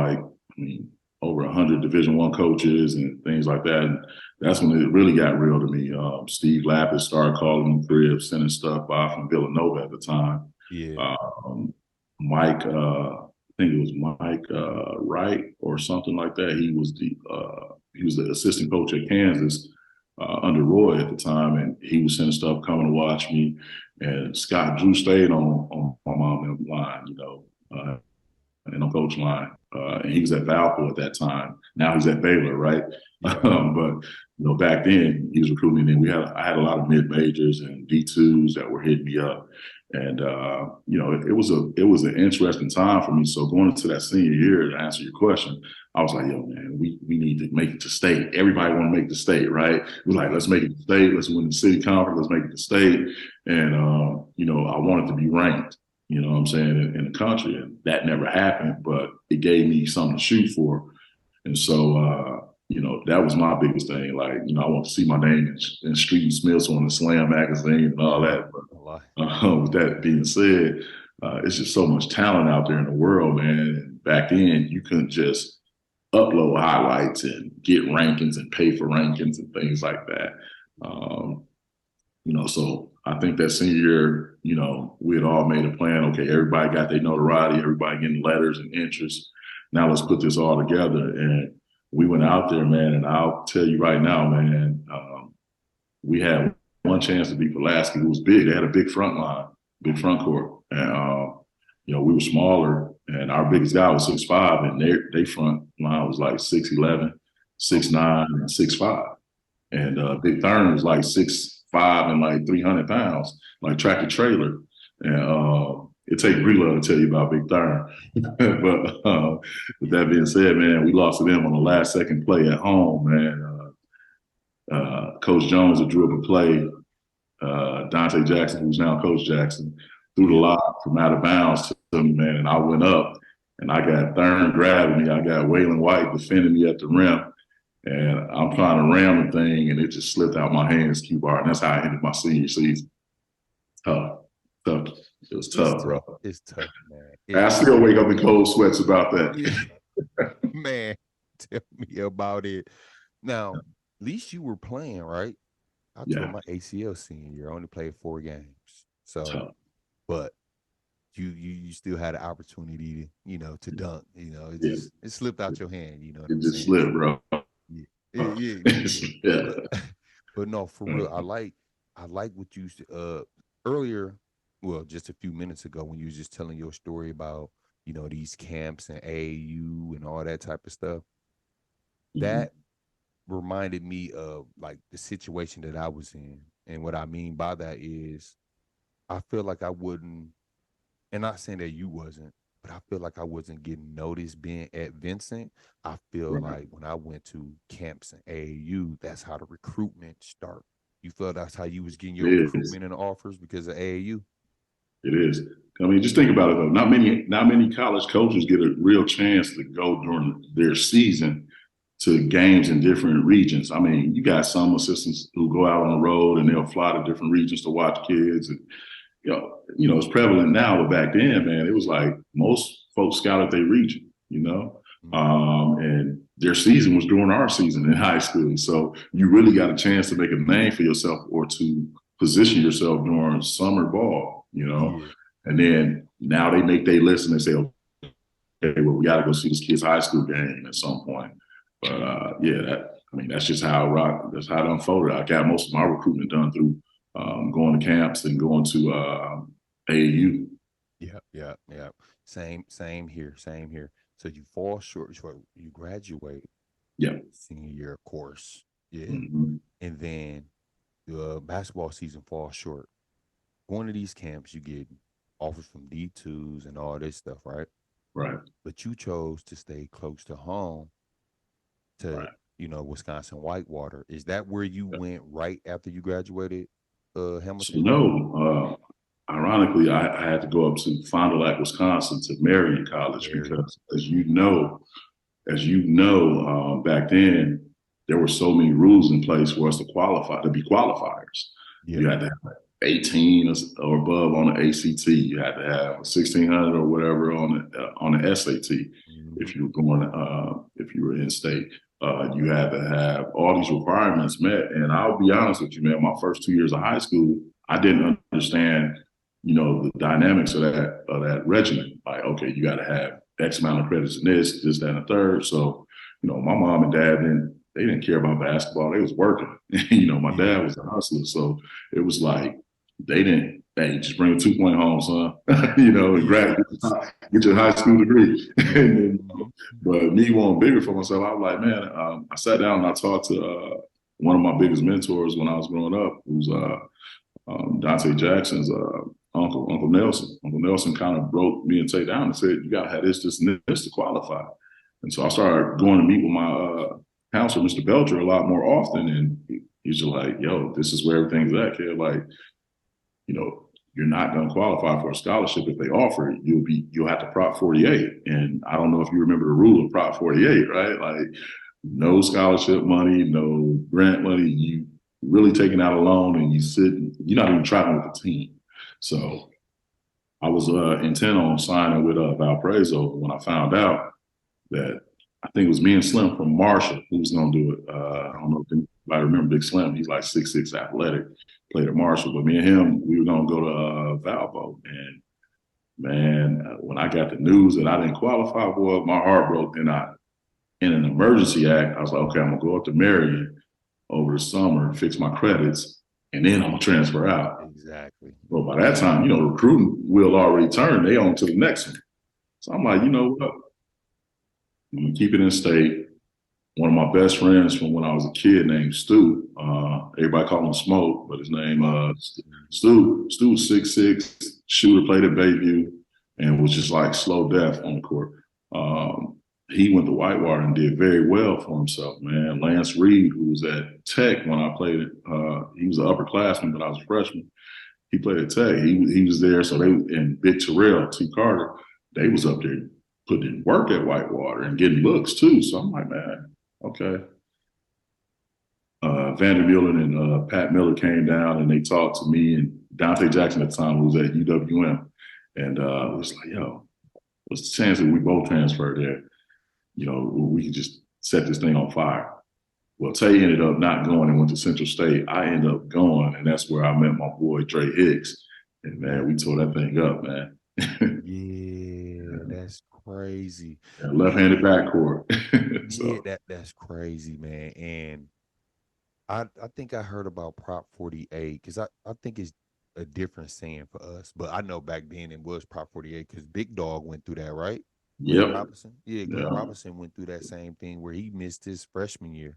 Speaker 3: over 100 Division I coaches and things like that. And that's when it really got real to me. Steve Lapis started calling me cribs, sending stuff by from Villanova at the time.
Speaker 2: Yeah.
Speaker 3: Mike, I think it was Mike Wright or something like that. He was the assistant coach at Kansas under Roy at the time, and he was sending stuff coming to watch me. And Scott Drew stayed on my mom and line, and on coach line. And he was at Valpo at that time. Now he's at Baylor, right?
Speaker 2: Yeah.
Speaker 3: But back then he was recruiting, and I had a lot of mid majors and D2s that were hitting me up, and it was an interesting time for me. So going into that senior year, to answer your question, I was like, "Yo, man, we need to make it to state. Everybody want to make the state, right? We're like, let's make it to state. Let's win the city conference. Let's make it to state." And I wanted to be ranked. You know what I'm saying, in the country. And that never happened, but it gave me something to shoot for. And so, that was my biggest thing. Like, I want to see my name in Street and Smiths on the Slam magazine and all that. But with that being said, it's just so much talent out there in the world, man. And back then, you couldn't just upload highlights and get rankings and pay for rankings and things like that. So I think that senior year, we had all made a plan. Okay, everybody got their notoriety, everybody getting letters and interest. Now let's put this all together. And we went out there, man, and I'll tell you right now, man, we had one chance to beat Pulaski, who was big. They had a big front line, big front court. And, we were smaller, and our biggest guy was 6'5", and their front line was like 6'11", 6'9", and 6'5". And Big Thurn was like 6'5" and like 300 pounds, like tractor trailer. And it takes Brelo to tell you about Big Thurn. But with that being said, man, we lost to them on the last second play at home, man. Coach Jones had drew up a play Dante Jackson, who's now Coach Jackson, threw the lob from out of bounds to me, man, and I went up, and I got Thurn grabbing me. I got Waylon White defending me at the rim, and I'm trying to ram the thing, and it just slipped out my hands, Q-Bar, and that's how I ended my senior season. Tough. It was tough, bro.
Speaker 2: It's tough, man.
Speaker 3: I still wake up in cold sweats about that.
Speaker 2: Man, tell me about it. Now, at least you were playing, right? I tore my ACL senior year. I only played 4 games. So,
Speaker 3: tough.
Speaker 2: But you still had an opportunity to, to dunk. It slipped out your hand.
Speaker 3: It just slipped, bro.
Speaker 2: Yeah. But no, for real, I like what you earlier. Well, just a few minutes ago when you was just telling your story about these camps and AAU and all that type of stuff. That reminded me of like the situation that I was in, and what I mean by that is, I feel like I wouldn't, and not saying that you wasn't, but I feel like I wasn't getting noticed being at Vincent. I feel like when I went to camps and AAU, that's how the recruitment start. You feel that's how you was getting your recruitment and offers because of AAU?
Speaker 3: It is. I mean, just think about it though. Not many college coaches get a real chance to go during their season to games in different regions. I mean, you got some assistants who go out on the road and they'll fly to different regions to watch kids, and it's prevalent now, but back then, man, it was like most folks scouted their region, and their season was during our season in high school. So you really got a chance to make a name for yourself or to position yourself during summer ball, and then now they make their list and they say, okay, well, we got to go see this kid's high school game at some point. But that's just how that's how it unfolded. I got most of my recruitment done through going to camps and going to AAU.
Speaker 2: Yeah. Same here. So you fall short. You graduate.
Speaker 3: Yeah.
Speaker 2: Senior year, of course. Yeah.
Speaker 3: Mm-hmm.
Speaker 2: And then the basketball season falls short. Going to these camps, you get offers from D2s and all this stuff, right?
Speaker 3: Right.
Speaker 2: But you chose to stay close to home to, Wisconsin Whitewater. Is that where you went right after you graduated, Hamilton?
Speaker 3: So no, ironically, I had to go up to Fond du Lac, Wisconsin to Marion College because, as you know, back then, there were so many rules in place for us to be qualifiers. Yeah. You had to have 18 or above on the ACT. You had to have 1,600 or whatever on the SAT. Mm-hmm. If you were going, if you were in state, you had to have all these requirements met. And I'll be honest with you, man, my first 2 years of high school, I didn't understand, the dynamics of that regimen. Like, okay, you got to have X amount of credits in this, that, and the third. So, my mom and dad didn't care about basketball. They was working. My dad was a hustler. So it was like, hey, just bring a 2-point home, son, and get your high school degree. But me wanting bigger for myself, I was like, man, I sat down and I talked to one of my biggest mentors when I was growing up, who's Dante Jackson's Uncle Nelson. Uncle Nelson kind of broke me and Tay down and said, you got to have this, and this to qualify. And so I started going to meet with my counselor, Mr. Belcher, a lot more often. And he's just like, yo, this is where everything's at, kid. Like, you're not going to qualify for a scholarship if they offer it. You'll have to Prop 48. And I don't know if you remember the rule of Prop 48, right? Like, no scholarship money, no grant money. You really taking out a loan and you're not even traveling with the team. So I was intent on signing with Valparaiso when I found out that I think it was me and Slim from Marshall who was going to do it. I don't know if anybody remember Big Slim. He's like 6'6", athletic, played at Marshall. But me and him, we were going to go to Valpo. And, man, when I got the news that I didn't qualify, boy, my heart broke. And in an emergency act, I was like, okay, I'm going to go up to Marion over the summer, fix my credits, and then I'm going to transfer out.
Speaker 2: Exactly.
Speaker 3: But by that time, recruiting will already turn. They on to the next one. So I'm like, you know what? I'm going to keep it in state. One of my best friends from when I was a kid named Stu, everybody called him Smoke, but his name, Stu was 6'6", shooter, played at Bayview, and was just like slow death on the court. he went to Whitewater and did very well for himself, man. Lance Reed, who was at Tech when I played it, he was an upperclassman, but I was a freshman. He played at Tech. He was there, so they and Big Terrell, T. Carter, they was up there putting in work at Whitewater and getting looks too. So I'm like, man, okay. Vanderbilt and Pat Miller came down and they talked to me and Dante Jackson at the time, who was at UWM, and it was like, yo, what's the chance that we both transfer there? You know, we could just set this thing on fire. Well, Tay ended up not going and went to Central State. I ended up going, and that's where I met my boy Dre Hicks. And man, we tore that thing up, man.
Speaker 2: Yeah, that's crazy.
Speaker 3: Left-handed backcourt.
Speaker 2: So. Yeah, that's crazy, man. And I think I heard about Prop 48 because I think it's a different saying for us. But I know back then it was Prop 48 because Big Dog went through that, right?
Speaker 3: Yep.
Speaker 2: Robinson. Yeah, Glenn Robinson went through that same thing where he missed his freshman year.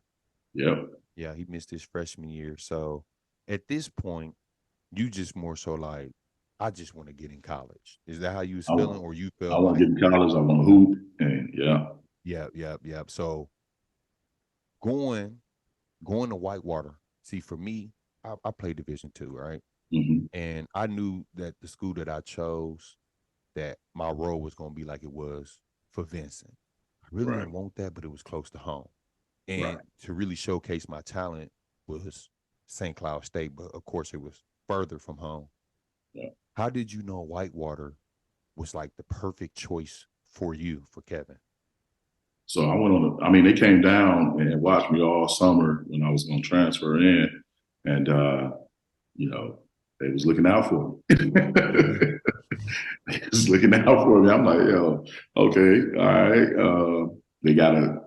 Speaker 3: Yep.
Speaker 2: Yeah, he missed his freshman year. So at this point, you just more so like, I just want to get in college. Is that how you was feeling, or you felt
Speaker 3: I want to get in college? I want to hoop, and
Speaker 2: yeah. So going to Whitewater. See, for me, I played Division II, right?
Speaker 3: Mm-hmm.
Speaker 2: And I knew that the school that I chose, that my role was going to be like it was for Vincent. I really didn't want that, but it was close to home. And to really showcase my talent was St. Cloud State, but of course it was further from home.
Speaker 3: Yeah.
Speaker 2: How did you know Whitewater was like the perfect choice for you, for Kevin?
Speaker 3: So I went on they came down and watched me all summer when I was going to transfer in. And, you know, they was looking out for me. They was looking out for me. I'm like, yo, okay, all right. They got a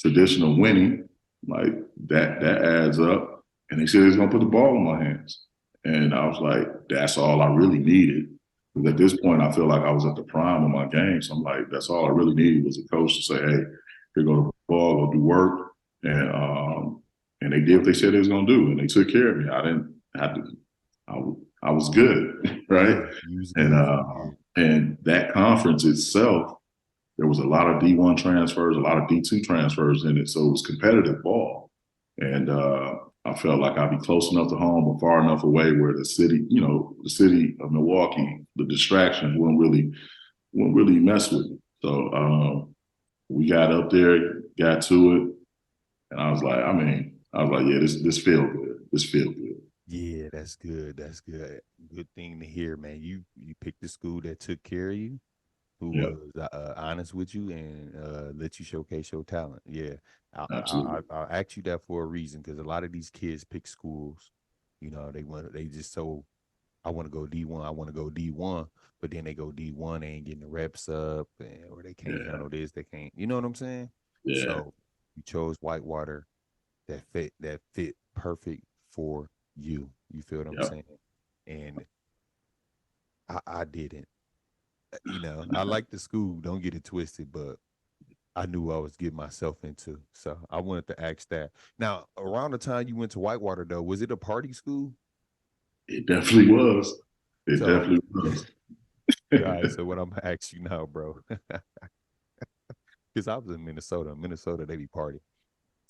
Speaker 3: traditional winning, like that adds up. And they said they was going to put the ball in my hands. And I was like, that's all I really needed. Because at this point, I feel like I was at the prime of my game. So I'm like, that's all I really needed was a coach to say, hey, here go the ball, go do work. And they did what they said they was going to do. And they took care of me. I didn't have to, I was good, right? And that conference itself, there was a lot of D1 transfers, a lot of D2 transfers in it. So it was competitive ball. And I felt like I'd be close enough to home but far enough away where the city of Milwaukee, the distractions wouldn't really mess with me. So we got up there, got to it, and I was like, yeah, this feel good. This feel good.
Speaker 2: Yeah, that's good. That's good. Good thing to hear, man. You picked the school that took care of you, who was honest with you and let you showcase your talent. Yeah,
Speaker 3: Absolutely.
Speaker 2: I'll ask you that for a reason because a lot of these kids pick schools, you know, they just so I want to go D1, I want to go D1, but then they go D1, they ain't getting the reps up, or they can't handle this, they can't, you know what I'm saying?
Speaker 3: Yeah.
Speaker 2: So you chose Whitewater that fit perfect for you. You feel what I'm saying? And I didn't. You know, I like the school, don't get it twisted, but I knew I was getting myself into. So I wanted to ask that. Now, around the time you went to Whitewater, though, was it a party school?
Speaker 3: It definitely was. Definitely was.
Speaker 2: All right, so what I'm going to ask you now, bro, because I was in Minnesota. Minnesota, they be party.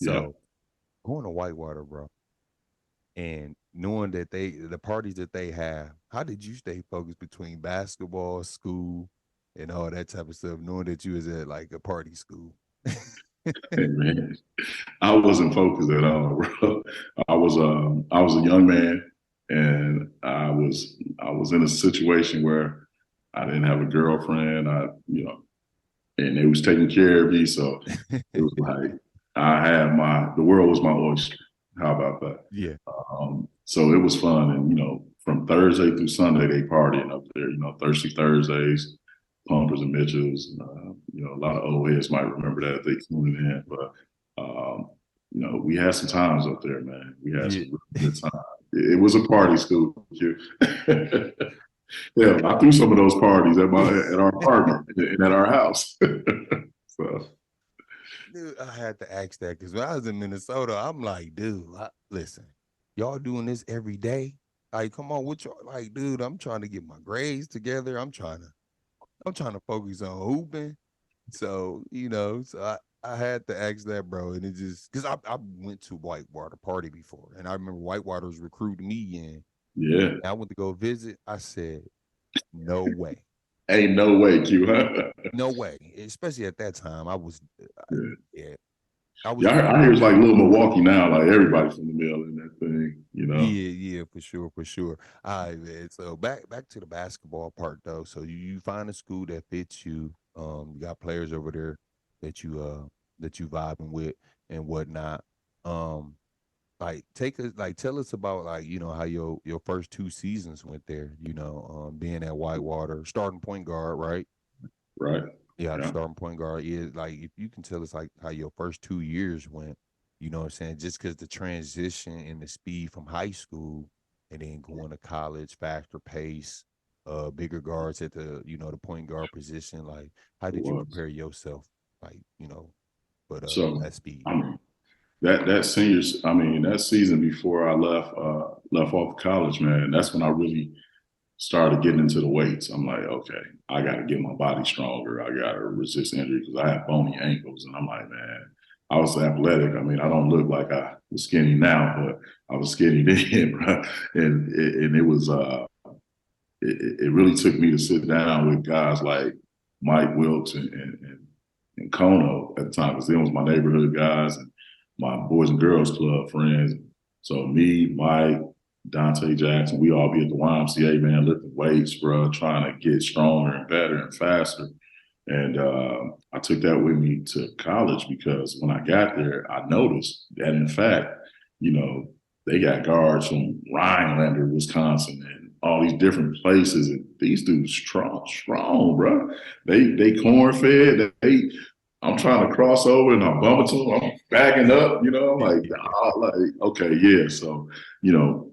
Speaker 2: So going to Whitewater, bro, and knowing that the parties that they have, how did you stay focused between basketball, school, and all that type of stuff, knowing that you was at like a party school?
Speaker 3: Hey, man, I wasn't focused at all, bro. I was a young man, and I was in a situation where I didn't have a girlfriend. And they was taking care of me, so it was like I had the world was my oyster. How about that?
Speaker 2: Yeah.
Speaker 3: So it was fun, and from Thursday through Sunday they partying up there. Thirsty Thursdays, Pumpers and Mitchells. A lot of old heads might remember that if they tuned in. But we had some times up there, man. We had some really good times. It was a party school. Yeah, I threw some of those parties at our apartment and at our house. So.
Speaker 2: Dude, I had to ask that because when I was in Minnesota, I'm like, dude, listen, y'all doing this every day? Like, come on, what y'all like, dude? I'm trying to get my grades together. I'm trying to focus on hooping. So, so I had to ask that, bro. And it just because I went to Whitewater party before, and I remember Whitewater was recruiting me in.
Speaker 3: Yeah.
Speaker 2: I went to go visit. I said, no way.
Speaker 3: Ain't no way, Q, huh?
Speaker 2: No way. Especially at that time.
Speaker 3: Yeah.
Speaker 2: Yeah, I was
Speaker 3: Yeah,
Speaker 2: just,
Speaker 3: I hear it's like little Milwaukee now. Like everybody from the mill in that thing, you know.
Speaker 2: yeah, for sure, for sure. All right, man. So back to the basketball part though. So you find a school that fits you. You got players over there that you vibing with and whatnot. Um, like tell us about how your first 2 seasons went there. Being at Whitewater, starting point guard, right?
Speaker 3: Right.
Speaker 2: Yeah,
Speaker 3: Yeah.
Speaker 2: starting point guard is like if you can tell us like how your first 2 years went, you know what I'm saying? Just because the transition and the speed from high school and then going to college, faster pace, bigger guards at the point guard position. Like, how
Speaker 3: It
Speaker 2: did you
Speaker 3: was.
Speaker 2: prepare yourself? Like, but
Speaker 3: So
Speaker 2: that speed.
Speaker 3: I mean that seniors, I mean, that season before I left off college, man, that's when I really started getting into the weights. I'm like, okay, I got to get my body stronger. I got to resist injury because I have bony ankles. And I'm like, man, I was athletic. I mean, I don't look like I was skinny now, but I was skinny then, bro. And it was, it really took me to sit down with guys like Mike Wilkes and Kono at the time, because them was my neighborhood guys and my Boys and Girls Club friends. So me, Mike, Dante Jackson, we all be at the YMCA, man, lifting weights, bro, trying to get stronger and better and faster. And I took that with me to college because when I got there, I noticed that, in fact, they got guards from Rhinelander, Wisconsin, and all these different places. And these dudes strong, bro. They corn fed. I'm trying to cross over and I'm bumping to them. I'm backing up, like, okay, yeah. So,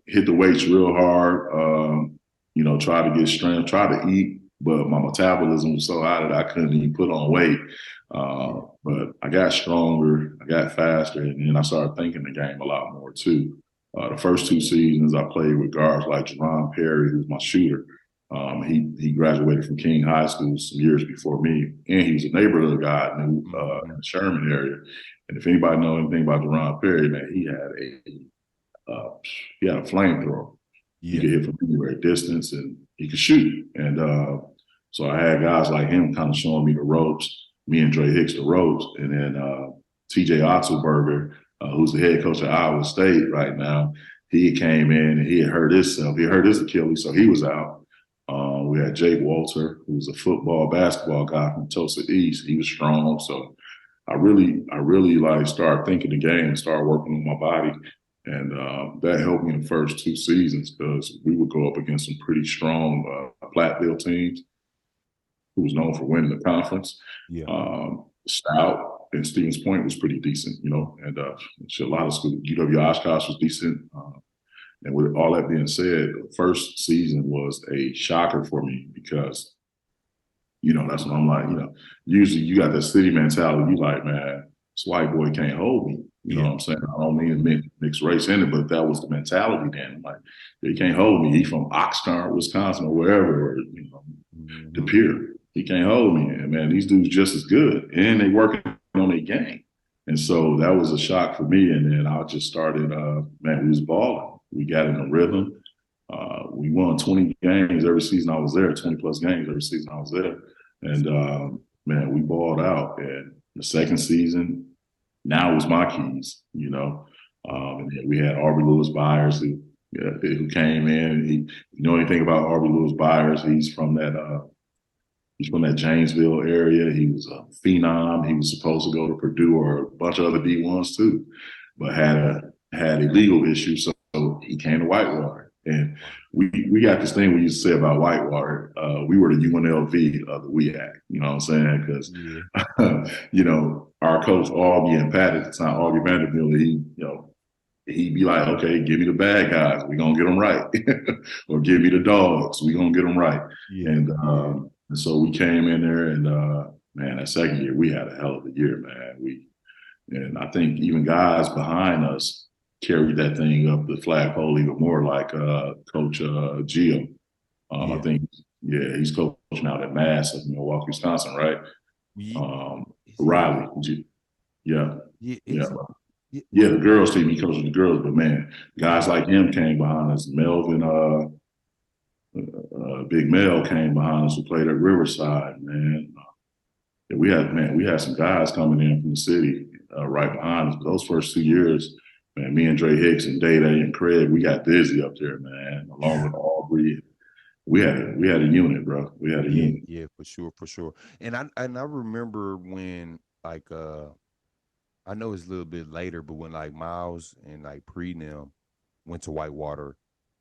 Speaker 3: hit the weights real hard. Try to get strength, try to eat, but my metabolism was so high that I couldn't even put on weight. But I got stronger, I got faster, and then I started thinking the game a lot more too. The first 2 seasons, I played with guards like Jerron Perry, who's my shooter. He graduated from King High School some years before me, and he was a neighborhood guy in the Sherman area. And if anybody know anything about Jerron Perry, man, he had a flamethrower. He
Speaker 2: Yeah.
Speaker 3: could hit from anywhere distance, and he could shoot. And so I had guys like him kind of showing me the ropes, me and Dre Hicks the ropes, and then T.J. Otzelberger, who's the head coach at Iowa State right now. He came in and he had hurt himself. He hurt his Achilles, so he was out. We had Jake Walter, who's a basketball guy from Tulsa East. He was strong. So I really like started thinking the game and started working on my body. And that helped me in the first 2 seasons because we would go up against some pretty strong Platteville teams who was known for winning the conference.
Speaker 2: Yeah.
Speaker 3: Stout and Stevens Point was pretty decent, and a lot of schools. UW Oshkosh was decent. And with all that being said, the first season was a shocker for me because, that's when I'm like, usually you got that city mentality. You like, man, this white boy can't hold me. You know what I'm saying? I don't mean to mix race in it, but that was the mentality then. Like, he can't hold me. He's from Oxnard, Wisconsin, or wherever, or, De Pere. He can't hold me. And, man, these dudes just as good. And they working on their game. And so that was a shock for me. And then I just started, we was balling. We got in the rhythm. We won 20 games every season I was there, 20 plus games every season I was there. And, we balled out. And the second season, now it was my keys, and then we had Aubrey Lewis Byers who came in. You know anything about Aubrey Lewis Byers? He's from that Janesville area. He was a phenom. He was supposed to go to Purdue or a bunch of other D1s too, but had illegal issues. So he came to Whitewater. And we got this thing we used to say about Whitewater. We were the UNLV of the WEAC, you know what I'm saying? Because, our coach, Augie and Pat at the time, Augie Vanderbilt, he'd be like, okay, give me the bad guys. We're going to get them right. Or give me the dogs. We're going to get them right. Yeah. And so we came in there and, that second year, we had a hell of a year, man. And I think even guys behind us carried that thing up the flagpole even more, like Coach Gio. I think, he's coaching out at Mass of Milwaukee, Wisconsin, right?
Speaker 2: Ye- is it
Speaker 3: Riley. Yeah,
Speaker 2: yeah,
Speaker 3: yeah.
Speaker 2: is it yeah,
Speaker 3: Yeah, the girls team, he coaches the girls, but man, guys like him came behind us. Melvin, Big Mel came behind us who played at Riverside, man. Yeah, we had some guys coming in from the city right behind us. But those first 2 years, man, me and Dre Hicks and Day Day and Craig, we got busy up there, man. Along with Aubrey, we had a unit, bro. We had a
Speaker 2: yeah,
Speaker 3: unit.
Speaker 2: yeah, for sure, for sure. And I remember when like I know it's a little bit later, but when like Miles and like Pre them went to Whitewater,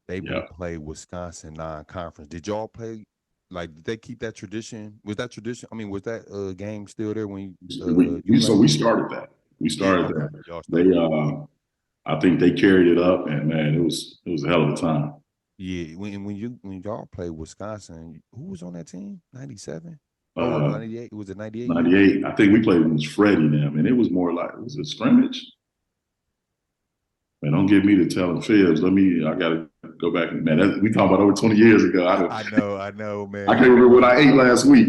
Speaker 2: they
Speaker 3: Yeah,
Speaker 2: would play Wisconsin non-conference. Did y'all play? Like, did they keep that tradition? Was that tradition? I mean, was that game still there when you
Speaker 3: so
Speaker 2: played?
Speaker 3: we started that. We
Speaker 2: Yeah,
Speaker 3: started
Speaker 2: okay.
Speaker 3: that.
Speaker 2: Y'all started
Speaker 3: They,
Speaker 2: that.
Speaker 3: I think they carried it up, and man, it was a hell of a time.
Speaker 2: Yeah, when y'all played Wisconsin, who was on that team? 97? Oh,
Speaker 3: Uh,
Speaker 2: 98. Was it 98 year?
Speaker 3: 98. I think we played against Freddie and them, and it was more like, was it scrimmage? Man, don't get me to telling fibs. I gotta go back and man, we talking about over 20 years ago.
Speaker 2: I know,
Speaker 3: I
Speaker 2: man.
Speaker 3: can't remember what I ate last week.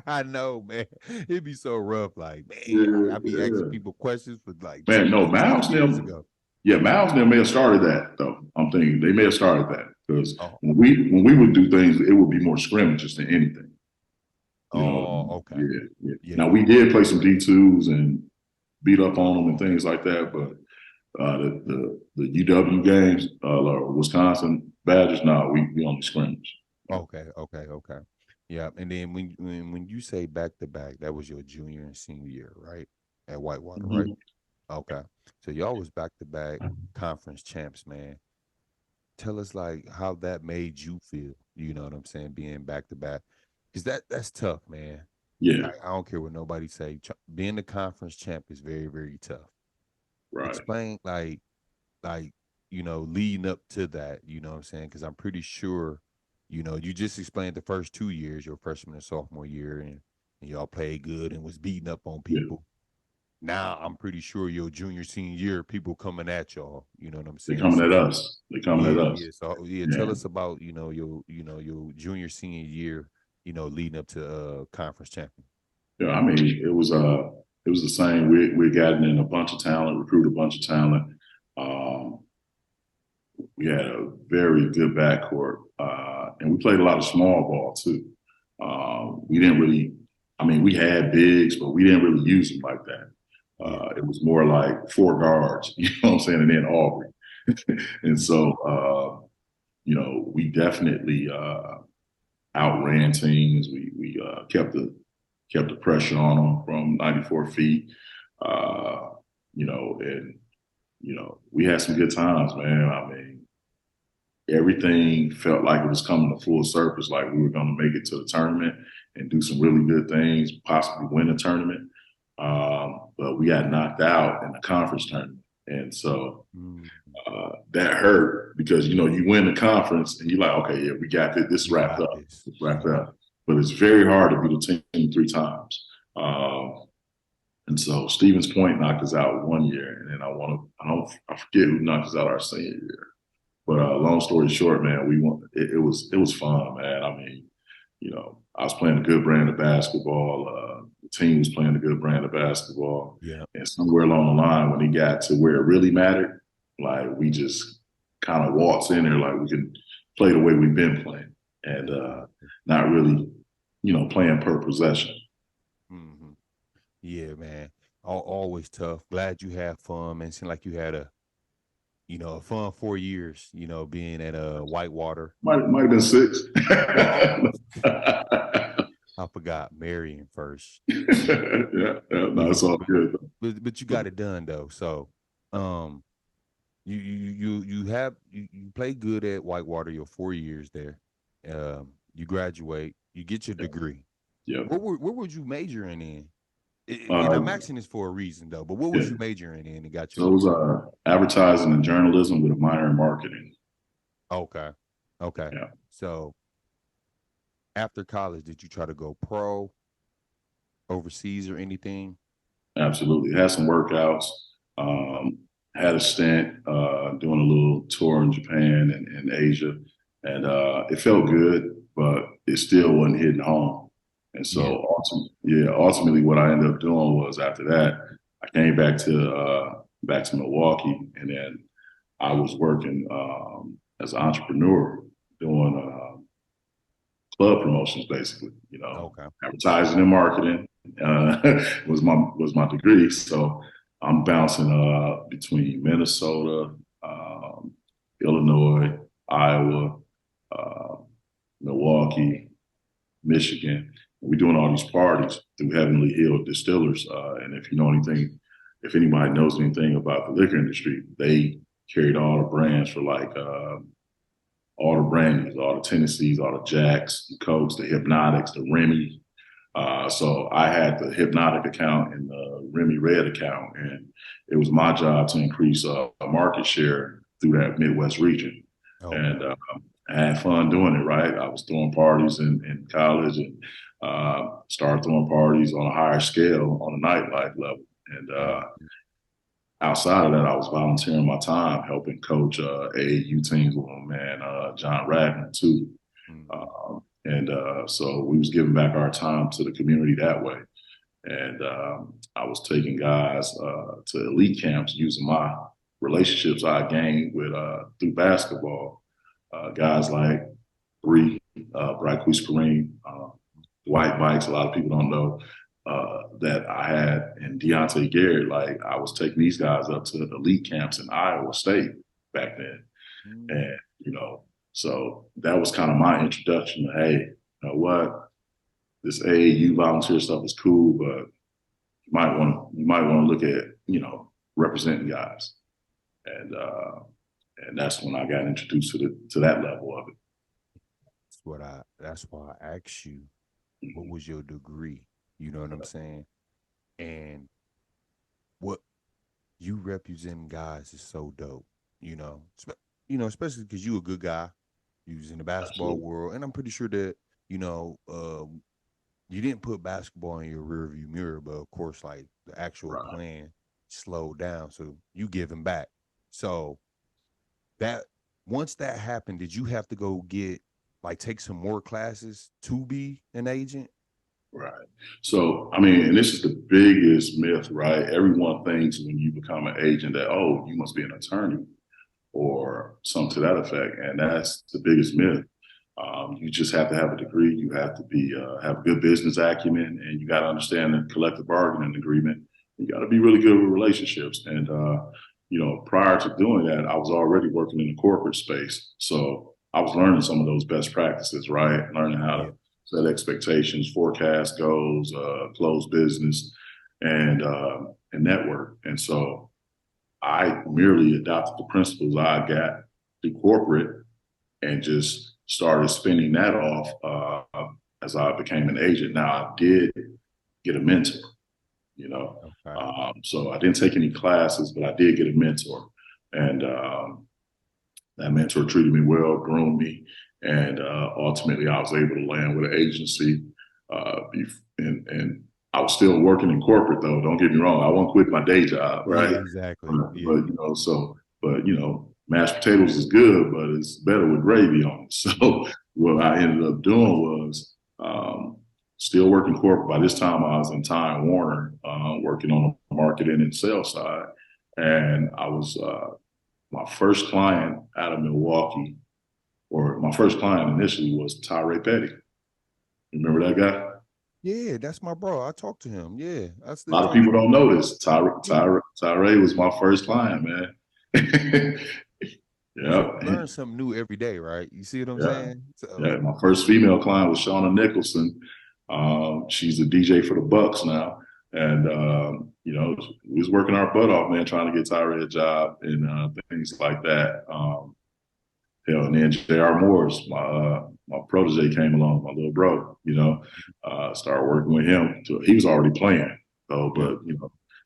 Speaker 2: I know, man. It'd be so rough. Like, man,
Speaker 3: Yeah,
Speaker 2: I be asking
Speaker 3: yeah.
Speaker 2: people questions for like
Speaker 3: Man, no,
Speaker 2: 20
Speaker 3: Miles
Speaker 2: years
Speaker 3: them.
Speaker 2: ago.
Speaker 3: Yeah, Miles them may have started that though. I'm thinking they may have started that because
Speaker 2: Oh,
Speaker 3: when we would do things, it would be more scrimmages than anything. You know,
Speaker 2: okay.
Speaker 3: yeah, yeah.
Speaker 2: Yeah.
Speaker 3: Now we did play some D2s and beat up on them and things like that, but the UW games, Wisconsin Badgers, no, we only scrimmage.
Speaker 2: Okay. Yeah. And then when you say back to back, that was your junior and senior year, right? At Whitewater, right?
Speaker 3: Mhm.
Speaker 2: Okay. So y'all was back to back conference champs, man. Tell us like how that made you feel. You know what I'm saying? Being back to back, because that's tough, man.
Speaker 3: Yeah,
Speaker 2: I don't care what nobody say. Being the conference champ is very, very tough.
Speaker 3: right.
Speaker 2: Explain like leading up to that. You know what I'm saying? Because I'm pretty sure, you just explained the first 2 years, your freshman and sophomore year, and y'all played good and was beating up on
Speaker 3: Yeah,
Speaker 2: people. Now I'm pretty sure your junior senior year, people coming at y'all. You know what I'm
Speaker 3: they
Speaker 2: saying?
Speaker 3: coming at
Speaker 2: So
Speaker 3: us. They coming at
Speaker 2: yeah,
Speaker 3: us.
Speaker 2: yeah. So yeah,
Speaker 3: Yeah,
Speaker 2: tell us about your junior senior year, leading up to conference champion.
Speaker 3: yeah. I mean, it was the same. We gotten in a bunch of talent, recruit a bunch of talent. Um, we had a very good backcourt, and we played a lot of small ball too. We didn't really, I mean, we had bigs, but we didn't really use them like that.
Speaker 2: Yeah.
Speaker 3: It was more like four guards, you know what I'm saying, and then Aubrey. And so, we definitely outran teams. We kept the pressure on them from 94 feet. Uh, and we had some good times, man. I mean, everything felt like it was coming to full surface, like we were going to make it to the tournament and do some really good things, possibly win the tournament. But we got knocked out in the conference tournament. And so
Speaker 2: Mm,
Speaker 3: that hurt because, you win the conference and you're like, okay, yeah, we got this. This
Speaker 2: we
Speaker 3: wrapped
Speaker 2: got
Speaker 3: up.
Speaker 2: this.
Speaker 3: It's wrapped up. But it's very hard to beat a team three times. And so Stevens Point knocked us out one year. And then I forget who knocked us out our senior year. But long story short, man, we won. It was fun, man. I mean, I was playing a good brand of basketball. The team was playing a good brand of basketball.
Speaker 2: Yeah.
Speaker 3: And somewhere along the line, when it got to where it really mattered, like we just kind of waltzed in there like we can play the way we've been playing and not really, playing per possession.
Speaker 2: Hmm. Yeah, man. Always tough. Glad you had fun, man. Seemed like you had a fun 4 years, being at Whitewater.
Speaker 3: Might have been six.
Speaker 2: Well, I forgot Marion first.
Speaker 3: No,
Speaker 2: Yeah,
Speaker 3: it's all good.
Speaker 2: but you got it done though. So, um, you play good at Whitewater your 4 years there. You graduate, you get your degree.
Speaker 3: Yeah.
Speaker 2: What would you majoring in? And I'm
Speaker 3: Uh,
Speaker 2: asking this for a reason though. But what
Speaker 3: yeah.
Speaker 2: was you majoring in and got your
Speaker 3: So it was
Speaker 2: degree?
Speaker 3: advertising and journalism with a minor in marketing.
Speaker 2: Okay, okay.
Speaker 3: Yeah,
Speaker 2: So after college, did you try to go pro overseas or anything?
Speaker 3: absolutely. Had some workouts. Um, had a stint doing a little tour in Japan and Asia, and it felt good, but it still wasn't hitting home. And
Speaker 2: Yeah.
Speaker 3: so ultimately what I ended up doing was after that, I came back to Milwaukee, and then I was working as an entrepreneur doing club promotions, basically.
Speaker 2: Okay.
Speaker 3: Advertising and marketing was my degree. So I'm bouncing between Minnesota, Illinois, Iowa, uh, Milwaukee, Michigan. We're doing all these parties through Heavenly Hill Distillers. And if anybody knows anything about the liquor industry, they carried all the brands for like all the brandies, all the Tennessees, all the Jacks, the Cokes, the Hypnotics, the Remy. So I had the Hypnotic account and the Remy Red account, and it was my job to increase market share through that Midwest region.
Speaker 2: Okay.
Speaker 3: And I had fun doing it, right? I was throwing parties in college, and started throwing parties on a higher scale on a nightlife level. And outside of that, I was volunteering my time helping coach AAU teams with my man John Ragland too. So we was giving back our time to the community that way. And I was taking guys to elite camps using my relationships I gained with through basketball. Guys like Bree, Bracquise Kareem, Dwight Bikes. A lot of people don't know that I had, and Deontay Garrett. Like, I was taking these guys up to elite camps in Iowa State back then. And, so that was kind of my introduction to, hey, you know what? This AAU volunteer stuff is cool, but you might want to look at, representing guys. And that's when I got introduced to that level of it.
Speaker 2: That's why I asked you, what was your degree? You know what I'm saying? And what you represent guys is so dope, especially because you a good guy. You was in the basketball world, and I'm pretty sure that, you didn't put basketball in your rearview mirror, but of course, like, the actual plan slowed down, so you giving back. So that once that happened, did you have to go take some more classes to be an agent?
Speaker 3: Right. So, I mean, and this is the biggest myth, right? Everyone thinks when you become an agent that, oh, you must be an attorney or something to that effect. And that's the biggest myth. You just have to have a degree. You have to be have a good business acumen, and you got to understand the collective bargaining agreement. You got to be really good with relationships. And prior to doing that, I was already working in the corporate space, so I was learning some of those best practices, right? Learning how to set expectations, forecast goals, close business, and network. And so I merely adopted the principles I got through corporate and just started spinning that off as I became an agent. Now, I did get a mentor,
Speaker 2: Okay.
Speaker 3: So I didn't take any classes, but I did get a mentor. And that mentor treated me well, groomed me, and ultimately I was able to land with an agency. And I was still working in corporate, though. Don't get me wrong. I won't quit my day job, right?
Speaker 2: Yeah, exactly.
Speaker 3: But mashed potatoes is good, but it's better with gravy on it. So what I ended up doing was still working corporate. By this time, I was in Time Warner, working on the marketing and sales side, and I was my first client out of Milwaukee, or my first client initially was Tyree Petty. Remember that guy?
Speaker 2: Yeah, that's my bro. I talked to him. Yeah, I
Speaker 3: A
Speaker 2: still
Speaker 3: lot of
Speaker 2: talk to
Speaker 3: people
Speaker 2: him.
Speaker 3: don't know this. Tyree was my first client, man.
Speaker 2: So
Speaker 3: Yeah.
Speaker 2: you learn something new every day, right? You see what I'm
Speaker 3: Yeah.
Speaker 2: saying? So,
Speaker 3: Yeah. My first female client was Shauna Nicholson. She's a DJ for the Bucks now. And, we was working our butt off, man, trying to get Tyree a job and things like that. And then J.R. Morris, my protege, came along, my little bro, started working with him. He was already playing, though, but,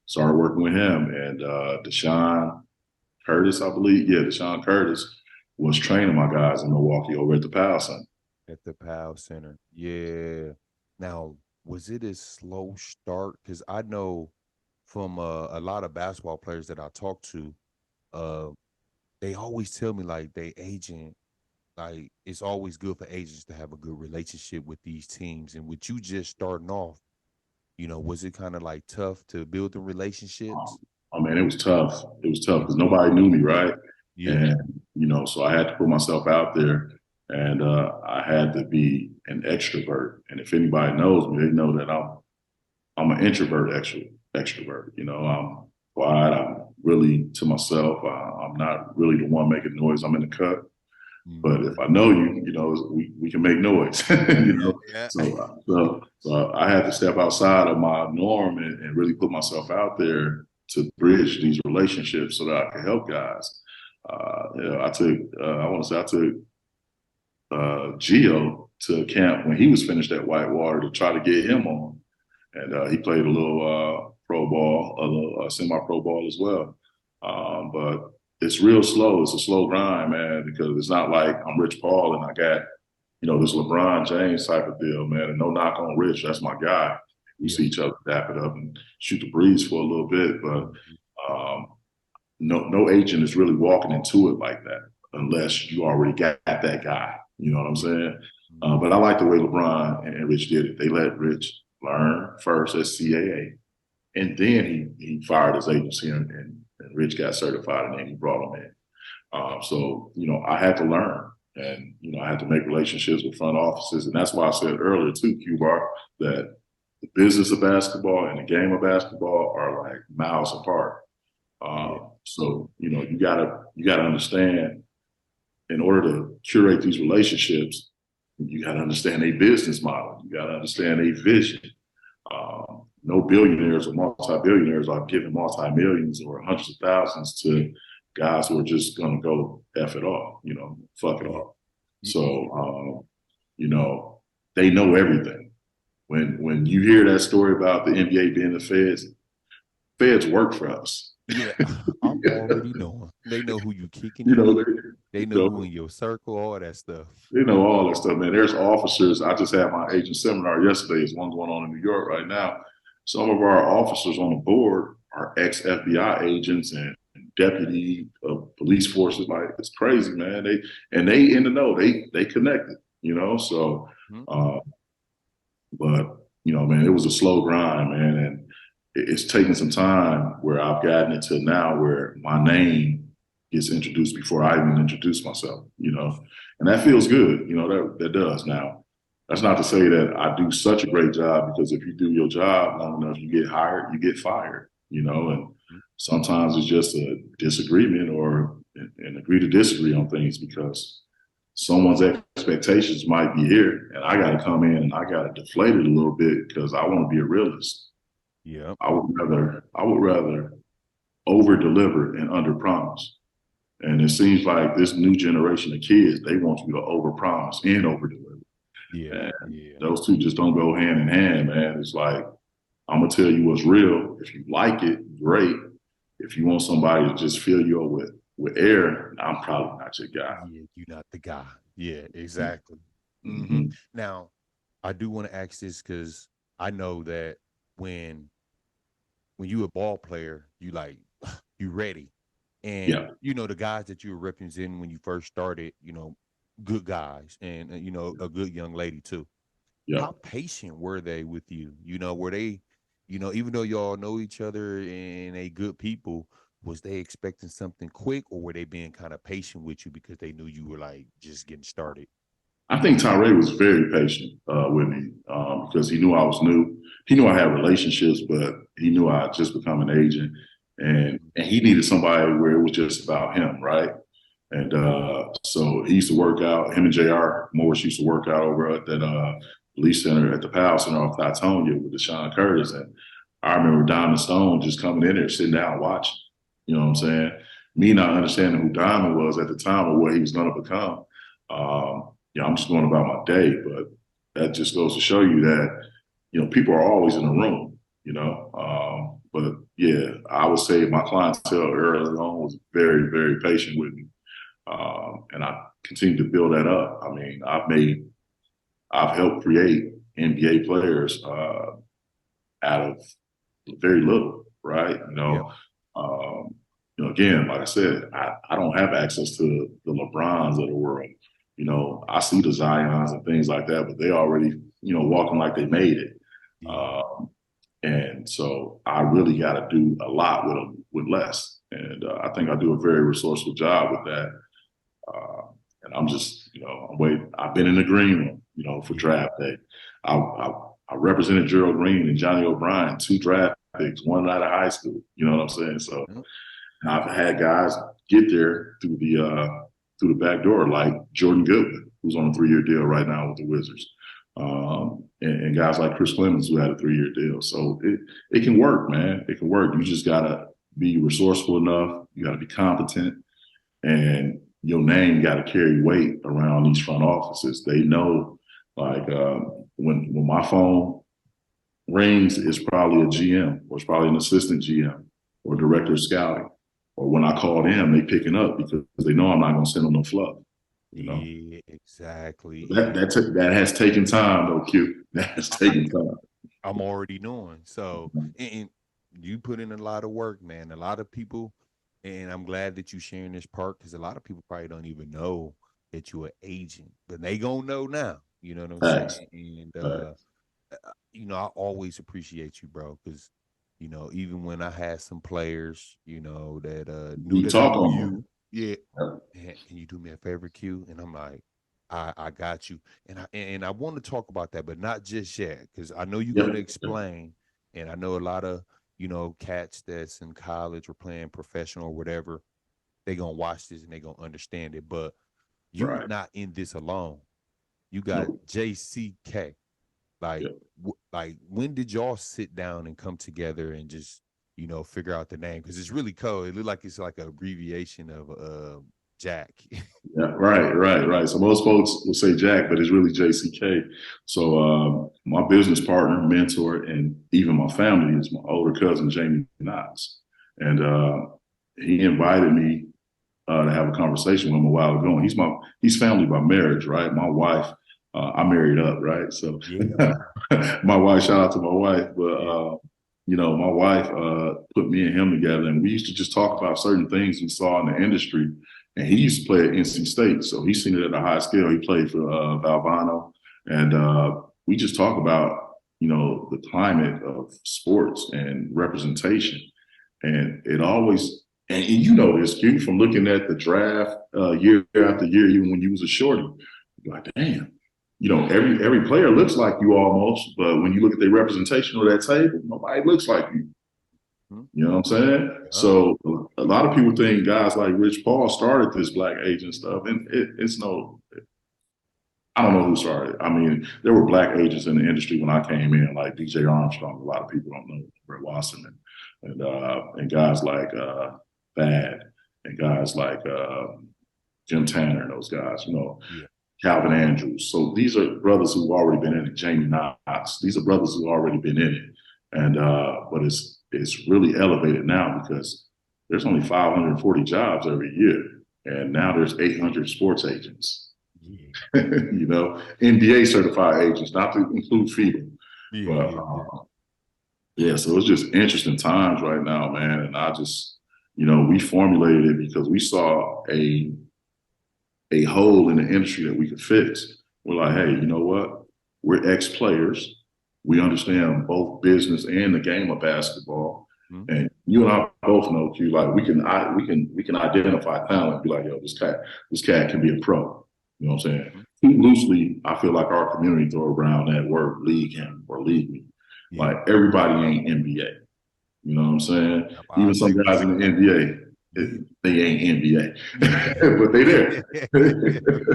Speaker 3: started working with him. And Deshaun Curtis, I believe. Yeah, Deshaun Curtis was training my guys in Milwaukee over at the Powell Center.
Speaker 2: at the PAL Center. Yeah. Now, was it a slow start? Because I know from a lot of basketball players that I talk to, uh, they always tell me like they agent like it's always good for agents to have a good relationship with these teams. And with you just starting off, was it kind of like tough to build the relationships?
Speaker 3: I mean, it was tough. It was tough because nobody knew me, right?
Speaker 2: Yeah.
Speaker 3: And so I had to put myself out there, and I had to be an extrovert. And if anybody knows me, they know that I'm an introvert, extrovert. I'm quiet. I'm really to myself. I'm not really the one making noise. I'm in the cut. But if I know you, we can make noise.
Speaker 2: Yeah.
Speaker 3: So I had to step outside of my norm and really put myself out there to bridge these relationships so that I can help guys. I took Gio to camp when he was finished at Whitewater to try to get him on, and he played a little pro ball, a little semi-pro ball as well. But it's real slow. It's a slow grind, man, because it's not like I'm Rich Paul and I got, this LeBron James type of deal, man. And no knock on Rich, that's my guy. We see each other dap it up and shoot the breeze for a little bit, but no agent is really walking into it like that unless you already got that guy. You know what I'm saying? But I like the way LeBron and Rich did it. They let Rich learn first at CAA, and then he fired his agency and Rich got certified, and then he brought him in. So I had to learn, and I had to make relationships with front offices, and that's why I said earlier too, Q-Bar, that the business of basketball and the game of basketball are like miles apart. So you gotta understand, in order to curate these relationships, you gotta understand a business model. You gotta understand a vision. No billionaires or multi-billionaires are giving multi-millions or hundreds of thousands to guys who are just gonna go F it off, fuck it off. So they know everything. When you hear that story about the NBA being the feds work for us.
Speaker 2: Yeah, I'm already knowing. They know who you kicking. They know who in your circle, all that stuff.
Speaker 3: They know all that stuff, man. There's officers. I just had my agent seminar yesterday. There's one going on in New York right now. Some of our officers on the board are ex-FBI agents and deputy police forces. Like, it's crazy, man. They in the know. They connected, So, but man, it was a slow grind, man, and it's taken some time where I've gotten it to now where my name gets introduced before I even introduce myself, and that feels good, that does. Now, that's not to say that I do such a great job, because if you do your job long enough, you get hired, you get fired, and sometimes it's just a disagreement or an agree to disagree on things, because someone's expectations might be here and I got to come in and I got to deflate it a little bit because I want to be a realist.
Speaker 2: Yeah.
Speaker 3: I would rather over deliver and under promise. And it seems like this new generation of kids, they want you to over promise and over deliver.
Speaker 2: Yeah.
Speaker 3: And those two just don't go hand in hand, man. It's like, I'm gonna tell you what's real. If you like it, great. If you want somebody to just fill you up with air, I'm probably not your guy.
Speaker 2: Yeah, you're not the guy. Yeah, exactly. Mm-hmm. Now, I do want to ask this because I know that when you a ball player, you you ready. And the guys that you were representing when you first started, good guys and a good young lady too.
Speaker 3: Yeah.
Speaker 2: How patient were they with you? Were they, even though y'all know each other and they good people, was they expecting something quick, or were they being kind of patient with you because they knew you were like just getting started?
Speaker 3: I think Tyree was very patient with me because he knew I was new. He knew I had relationships, but he knew I had just become an agent, and he needed somebody where it was just about him, right? And so he used to work out. Him and J.R. Morris used to work out over at that police center at the Powell Center off Titonia with Deshaun Curtis. And I remember Diamond Stone just coming in there, sitting down, watching. You know what I'm saying? Me not understanding who Diamond was at the time or what he was going to become. I'm just going about my day, but that just goes to show you that, people are always in the room, but yeah, I would say my clientele early on was very, very patient with me. And I continue to build that up. I mean, I've helped create NBA players out of very little, right? Again, like I said, I don't have access to the LeBrons of the world. You know, I see the Zions and things like that, but they already, you know, walking like they made it.
Speaker 2: Yeah.
Speaker 3: And so I really got to do a lot with them with less. And I think I do a very resourceful job with that. And I'm just, you know, I'm waiting. I've been in the green room, you know, for draft day. I represented Gerald Green and Johnny O'Brien, 2 draft picks, one out of high school. You know what I'm saying? So I've had guys get there through the back door, like Jordan Goodwin, who's on a 3-year deal right now with the Wizards, and guys like Chris Clemens, who had a 3-year deal. So it can work, man. It can work. You just gotta be resourceful enough. You gotta be competent, and your name got to carry weight around these front offices. They know, like when my phone rings, it's probably a GM or it's probably an assistant GM or director of scouting. Or when I call them, they picking up because they know I'm not going to send them no fluff. You know?
Speaker 2: Yeah, exactly.
Speaker 3: That has taken time, though, Q. That has taken time.
Speaker 2: I'm already knowing. So, and you put in a lot of work, man. A lot of people, and I'm glad that you sharing this part because a lot of people probably don't even know that you're an agent, but they gonna know now. You know what I'm
Speaker 3: Facts.
Speaker 2: saying? And you know, I always appreciate you, bro, because you know, even when I had some players, you know, that knew
Speaker 3: You
Speaker 2: that
Speaker 3: talk
Speaker 2: I knew
Speaker 3: on
Speaker 2: you,
Speaker 3: them.
Speaker 2: yeah, can you do me a favor, Q? And I'm like, I got you, and I want to talk about that, but not just yet, because I know you're gonna explain, and I know a lot of you know cats that's in college or playing professional or whatever, they gonna watch this and they gonna understand it, but you
Speaker 3: Right.
Speaker 2: not in this alone. You got
Speaker 3: Nope.
Speaker 2: JCK. Like,
Speaker 3: Yep.
Speaker 2: like when did y'all sit down and come together and just you know figure out the name? Because it's really cool. It looked like it's like an abbreviation of Jack.
Speaker 3: Yeah, right. So most folks will say Jack, but it's really JCK. So my business partner, mentor, and even my family is my older cousin, Jamie Knox. And he invited me to have a conversation with him a while ago. And he's family by marriage, right? My wife, I married up, right? So
Speaker 2: Yeah.
Speaker 3: my wife, shout out to my wife, but
Speaker 2: Yeah.
Speaker 3: you know, my wife put me and him together, and we used to just talk about certain things we saw in the industry. And he used to play at NC State, so he's seen it at a high scale. He played for Valvano, and we just talk about, you know, the climate of sports and representation. And it always, and you know this, Q, from looking at the draft year after year, even when you was a shorty, you're like, damn, you know, every player looks like you almost, but when you look at the representation of that table, nobody looks like you. You know what I'm saying? So a lot of people think guys like Rich Paul started this black agent stuff, and it's no, I don't know who started. I mean, there were black agents in the industry when I came in, like DJ Armstrong. A lot of people don't know Brett Wasserman, and guys like Thad, and guys like Jim Tanner, and those guys. You know,
Speaker 2: Yeah.
Speaker 3: Calvin Andrews. So these are brothers who've already been in it. Jamie Knox. These are brothers who've already been in it, and but it's really elevated now because there's only 540 jobs every year, and now there's 800 sports agents.
Speaker 2: Yeah.
Speaker 3: You know, NBA certified agents, not to include FIBA. But yeah, so it's just interesting times right now, man. And I just, you know, we formulated it because we saw a hole in the industry that we could fix. We're like, hey, you know what? We're ex-players. We understand both business and the game of basketball. And you and I both know, Q, like we can identify talent, be like, yo, this cat can be a pro. You know what I'm saying? Loosely, I feel like our community throw around that word league him or league me.
Speaker 2: Yeah.
Speaker 3: Like everybody ain't NBA. You know what I'm saying?
Speaker 2: I
Speaker 3: Even some
Speaker 2: agree
Speaker 3: guys in the NBA, they ain't NBA, but they there.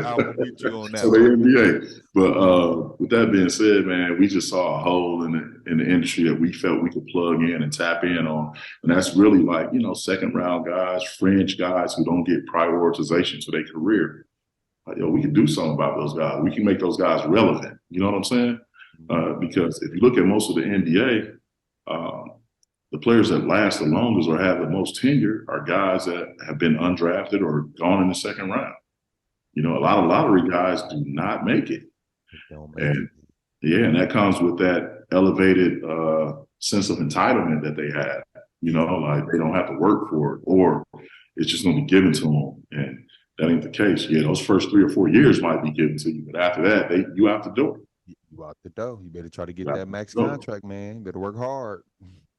Speaker 2: I'm with you on that.
Speaker 3: So they NBA. But with that being said, man, we just saw a hole in the industry that we felt we could plug in and tap in on, and that's really like, you know, second round guys, fringe guys who don't get prioritization to their career. Like, yo, we can do something about those guys. We can make those guys relevant. You know what I'm saying? Because if you look at most of the NBA, the players that last the longest or have the most tenure are guys that have been undrafted or gone in the second round. You know, a lot of lottery guys do not make it. And yeah, and that comes with that elevated sense of entitlement that they have. You know, like they don't have to work for it, or it's just going to be given to them. And That ain't the case. Yeah, those first 3 or 4 years might be given to you, but after that, you out the door.
Speaker 2: You out the door. You better try to get
Speaker 3: You out
Speaker 2: that
Speaker 3: the
Speaker 2: max
Speaker 3: door.
Speaker 2: contract, man. You better work hard.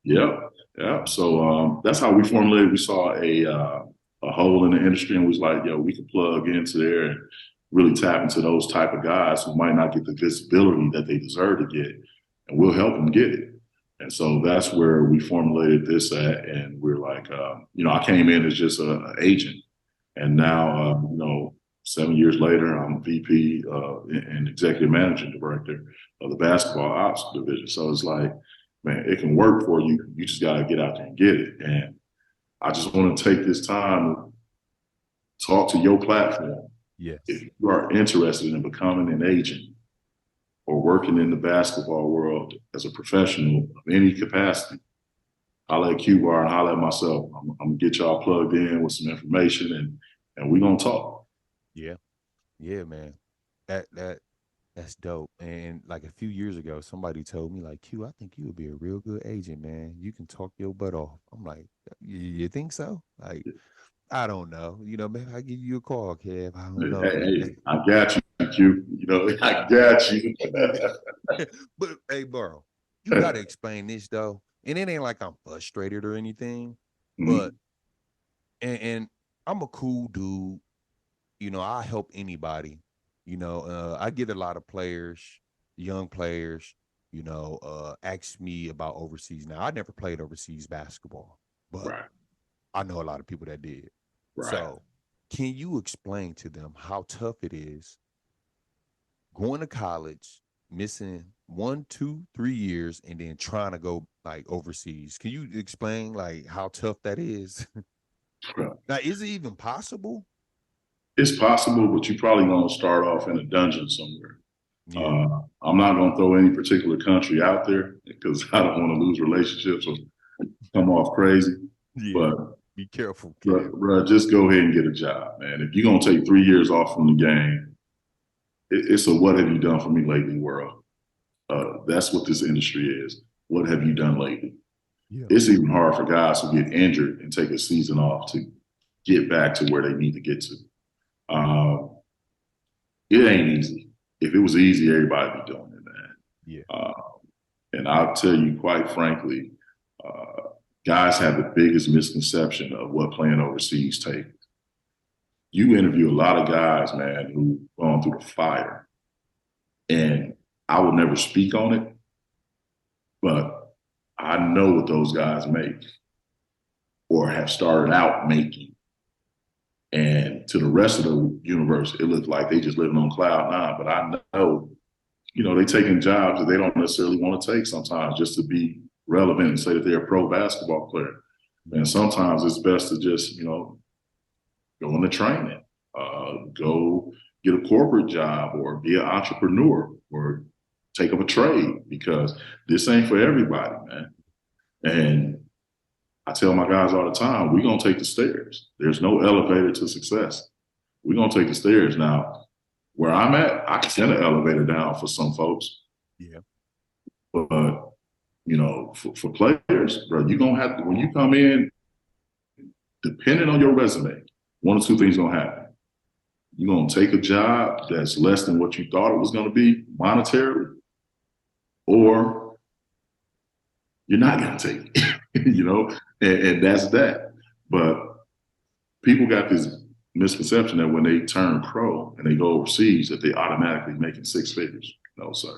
Speaker 3: Yep, yep. So that's how we formulated. We saw a hole in the industry, and was like, yo, we could plug into there and really tap into those type of guys who might not get the visibility that they deserve to get, and we'll help them get it. And so that's where we formulated this at, and we're like, I came in as just an agent, and now, 7 years later, I'm VP and executive managing director of the basketball ops division. So it's like, man, it can work for you. You just got to get out there and get it. And I just want to take this time to talk to your platform.
Speaker 2: Yes.
Speaker 3: If you are interested in becoming an agent or working in the basketball world as a professional of any capacity, holla at Q-Bar and holla at myself. I'm going to get y'all plugged in with some information, and we're going to talk.
Speaker 2: Yeah. Yeah, man. That's dope. And like a few years ago, somebody told me, like, Q, I think you would be a real good agent, man. You can talk your butt off. I'm like, you think so? Like, I don't know. Maybe I'll give you a call, Kev. I don't know.
Speaker 3: Hey, I got you, Q. I got you.
Speaker 2: But hey, bro, you got to explain this though. And it ain't like I'm frustrated or anything, but and I'm a cool dude. I help anybody. I get a lot of players, young players, ask me about overseas. Now, I never played overseas basketball, but
Speaker 3: Right.
Speaker 2: I know a lot of people that did.
Speaker 3: Right.
Speaker 2: So can you explain to them how tough it is going to college, missing 1, 2, 3 years, and then trying to go like overseas? Can you explain like how tough that is?
Speaker 3: Right.
Speaker 2: Now, is it even possible?
Speaker 3: It's possible, but you're probably going to start off in a dungeon somewhere.
Speaker 2: Yeah.
Speaker 3: I'm not going to throw any particular country out there because I don't want to lose relationships or come off crazy.
Speaker 2: Yeah.
Speaker 3: But
Speaker 2: be careful,
Speaker 3: bro, just go ahead and get a job, man. If you're going to take 3 years off from the game, it's a what have you done for me lately world. That's what this industry is. What have you done lately?
Speaker 2: Yeah.
Speaker 3: It's even hard for guys who get injured and take a season off to get back to where they need to get to. It ain't easy. If it was easy, everybody would be doing it, man.
Speaker 2: Yeah.
Speaker 3: And I'll tell you, quite frankly, guys have the biggest misconception of what playing overseas takes. You interview a lot of guys, man, who've gone through the fire. And I will never speak on it, but I know what those guys make or have started out making. And to the rest of the universe, it looks like they just living on cloud nine. But I know, they taking jobs that they don't necessarily want to take sometimes just to be relevant and say that they're a pro basketball player. And sometimes it's best to just, go into training, go get a corporate job or be an entrepreneur or take up a trade, because this ain't for everybody, man. And I tell my guys all the time, we're going to take the stairs. There's no elevator to success. We're going to take the stairs. Now, where I'm at, I can send an elevator down for some folks.
Speaker 2: Yeah.
Speaker 3: But, for players, bro, you're going to have to, when you come in, depending on your resume, one or two things going to happen. You're going to take a job that's less than what you thought it was going to be monetarily, or you're not going to take it, and that's that. But people got this misconception that when they turn pro and they go overseas, that they automatically making 6 figures. No, sir.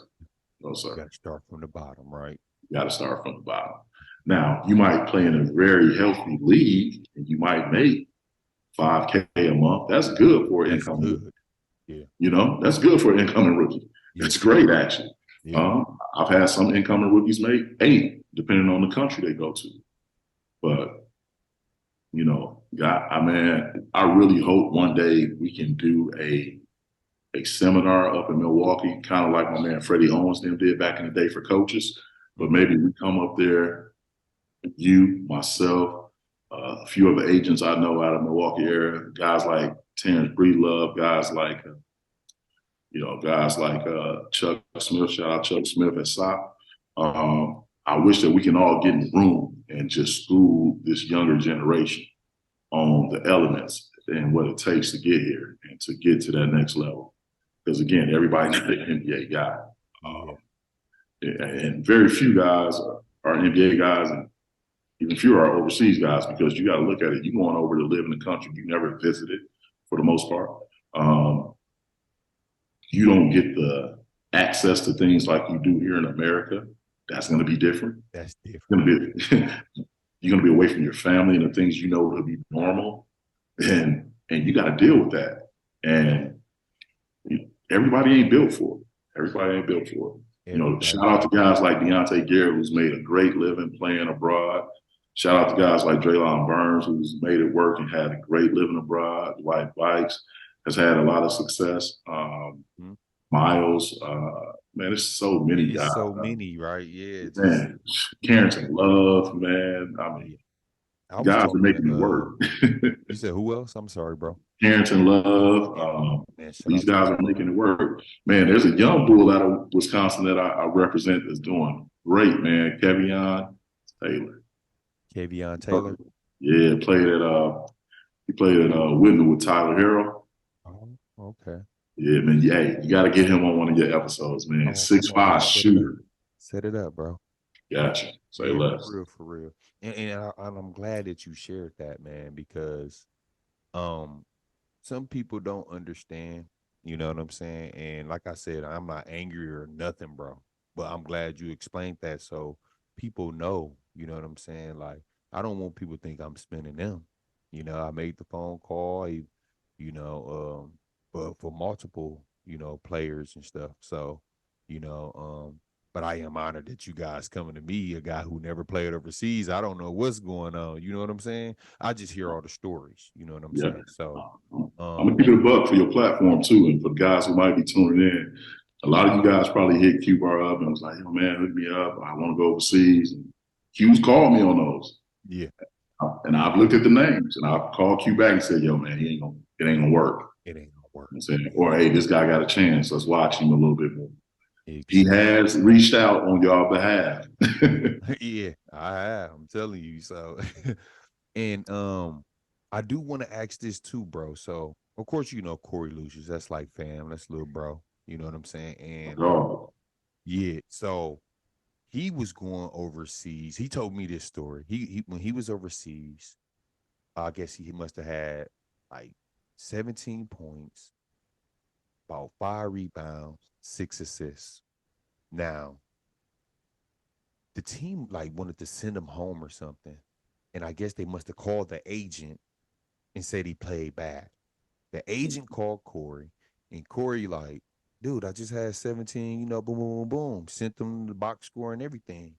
Speaker 3: No, sir.
Speaker 2: You got to start from the bottom, right?
Speaker 3: You got to start from the bottom. Now, you might play in a very healthy league and you might make $5K a month. That's good for an incoming. Yeah. That's good for an incoming rookie. Yeah. It's great, actually. Yeah. I've had some incoming rookies make 8, depending on the country they go to. But, I really hope one day we can do a seminar up in Milwaukee, kind of like my man Freddie Owens them did back in the day for coaches. But maybe we come up there, you, myself, a few of the agents I know out of Milwaukee area, guys like Terrence Breedlove, guys like Chuck Smith, shout out Chuck Smith at SOC. I wish that we can all get in the room and just school this younger generation on the elements and what it takes to get here and to get to that next level. Because again, everybody's not an NBA guy. And very few guys are NBA guys, and even fewer are overseas guys, because you got to look at it. You're going over to live in a country you never visited for the most part. You don't get the access to things like you do here in America. That's going to be different.
Speaker 2: That's different.
Speaker 3: You're going to be away from your family and the things you know will be normal, and you got to deal with that. And everybody ain't built for it. Everybody ain't built for it. Shout out to guys like Deontay Garrett, who's made a great living playing abroad. Shout out to guys like Draylon Burns, who's made it work and had a great living abroad. Dwight Bikes has had a lot of success. Miles, man, there's so many guys.
Speaker 2: So many, right? Yeah.
Speaker 3: Man, Carrington Love, man. I mean, guys are making it work.
Speaker 2: You said who else? I'm sorry, bro.
Speaker 3: Carrington Love. These guys are making it work. Man, there's a young bull out of Wisconsin that I represent that's doing great, man. Kevion Taylor.
Speaker 2: Kevion Taylor?
Speaker 3: Yeah, he played at Whitney with Tyler Harrell.
Speaker 2: Oh, okay.
Speaker 3: Yeah, man. Yeah, you got to get him on one of your episodes, man. 6'5" shooter.
Speaker 2: Set it up, bro.
Speaker 3: Gotcha. Say less.
Speaker 2: For real. And I'm glad that you shared that, man, because some people don't understand, you know what I'm saying? And like I said, I'm not angry or nothing, bro. But I'm glad you explained that so people know, you know what I'm saying? Like, I don't want people to think I'm spinning them. You know, I made the phone call, but for multiple, players and stuff. So, but I am honored that you guys coming to me, a guy who never played overseas. I don't know what's going on. You know what I'm saying? I just hear all the stories. You know what I'm saying? So
Speaker 3: I'm gonna keep it a buck for your platform too, and for the guys who might be tuning in. A lot of you guys probably hit Q-Bar up and was like, "Yo, man, hook me up. I want to go overseas." And Q's called me on those.
Speaker 2: Yeah.
Speaker 3: And I've looked at the names, and I've called Q back and said, "Yo, man, it ain't gonna work.
Speaker 2: It ain't gonna work."
Speaker 3: I'm saying, or hey, this guy got a chance. Let's watch him a little bit more. He has reached out on y'all behalf.
Speaker 2: Yeah, I have. I'm telling you. So, and I do want to ask this too, bro. So, of course, Corey Lucius. That's like fam. That's little bro. You know what I'm saying? And yeah, so he was going overseas. He told me this story. He when he was overseas, I guess he must have had like 17 points, about 5 rebounds, 6 assists. Now, the team like wanted to send him home or something, and I guess they must have called the agent and said he played bad. The agent called Corey, and Corey like, "Dude, I just had 17, boom, boom, boom, boom." Sent them the box score and everything.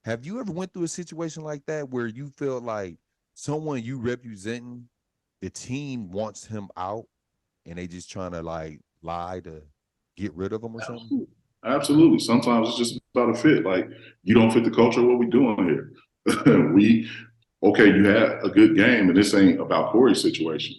Speaker 2: Have you ever went through a situation like that where you feel like someone you representing, the team wants him out, and they just trying to like lie to get rid of him or something?
Speaker 3: Absolutely. Sometimes it's just about a fit. Like, you don't fit the culture of what we're doing here. You had a good game, and this ain't about Corey's situation.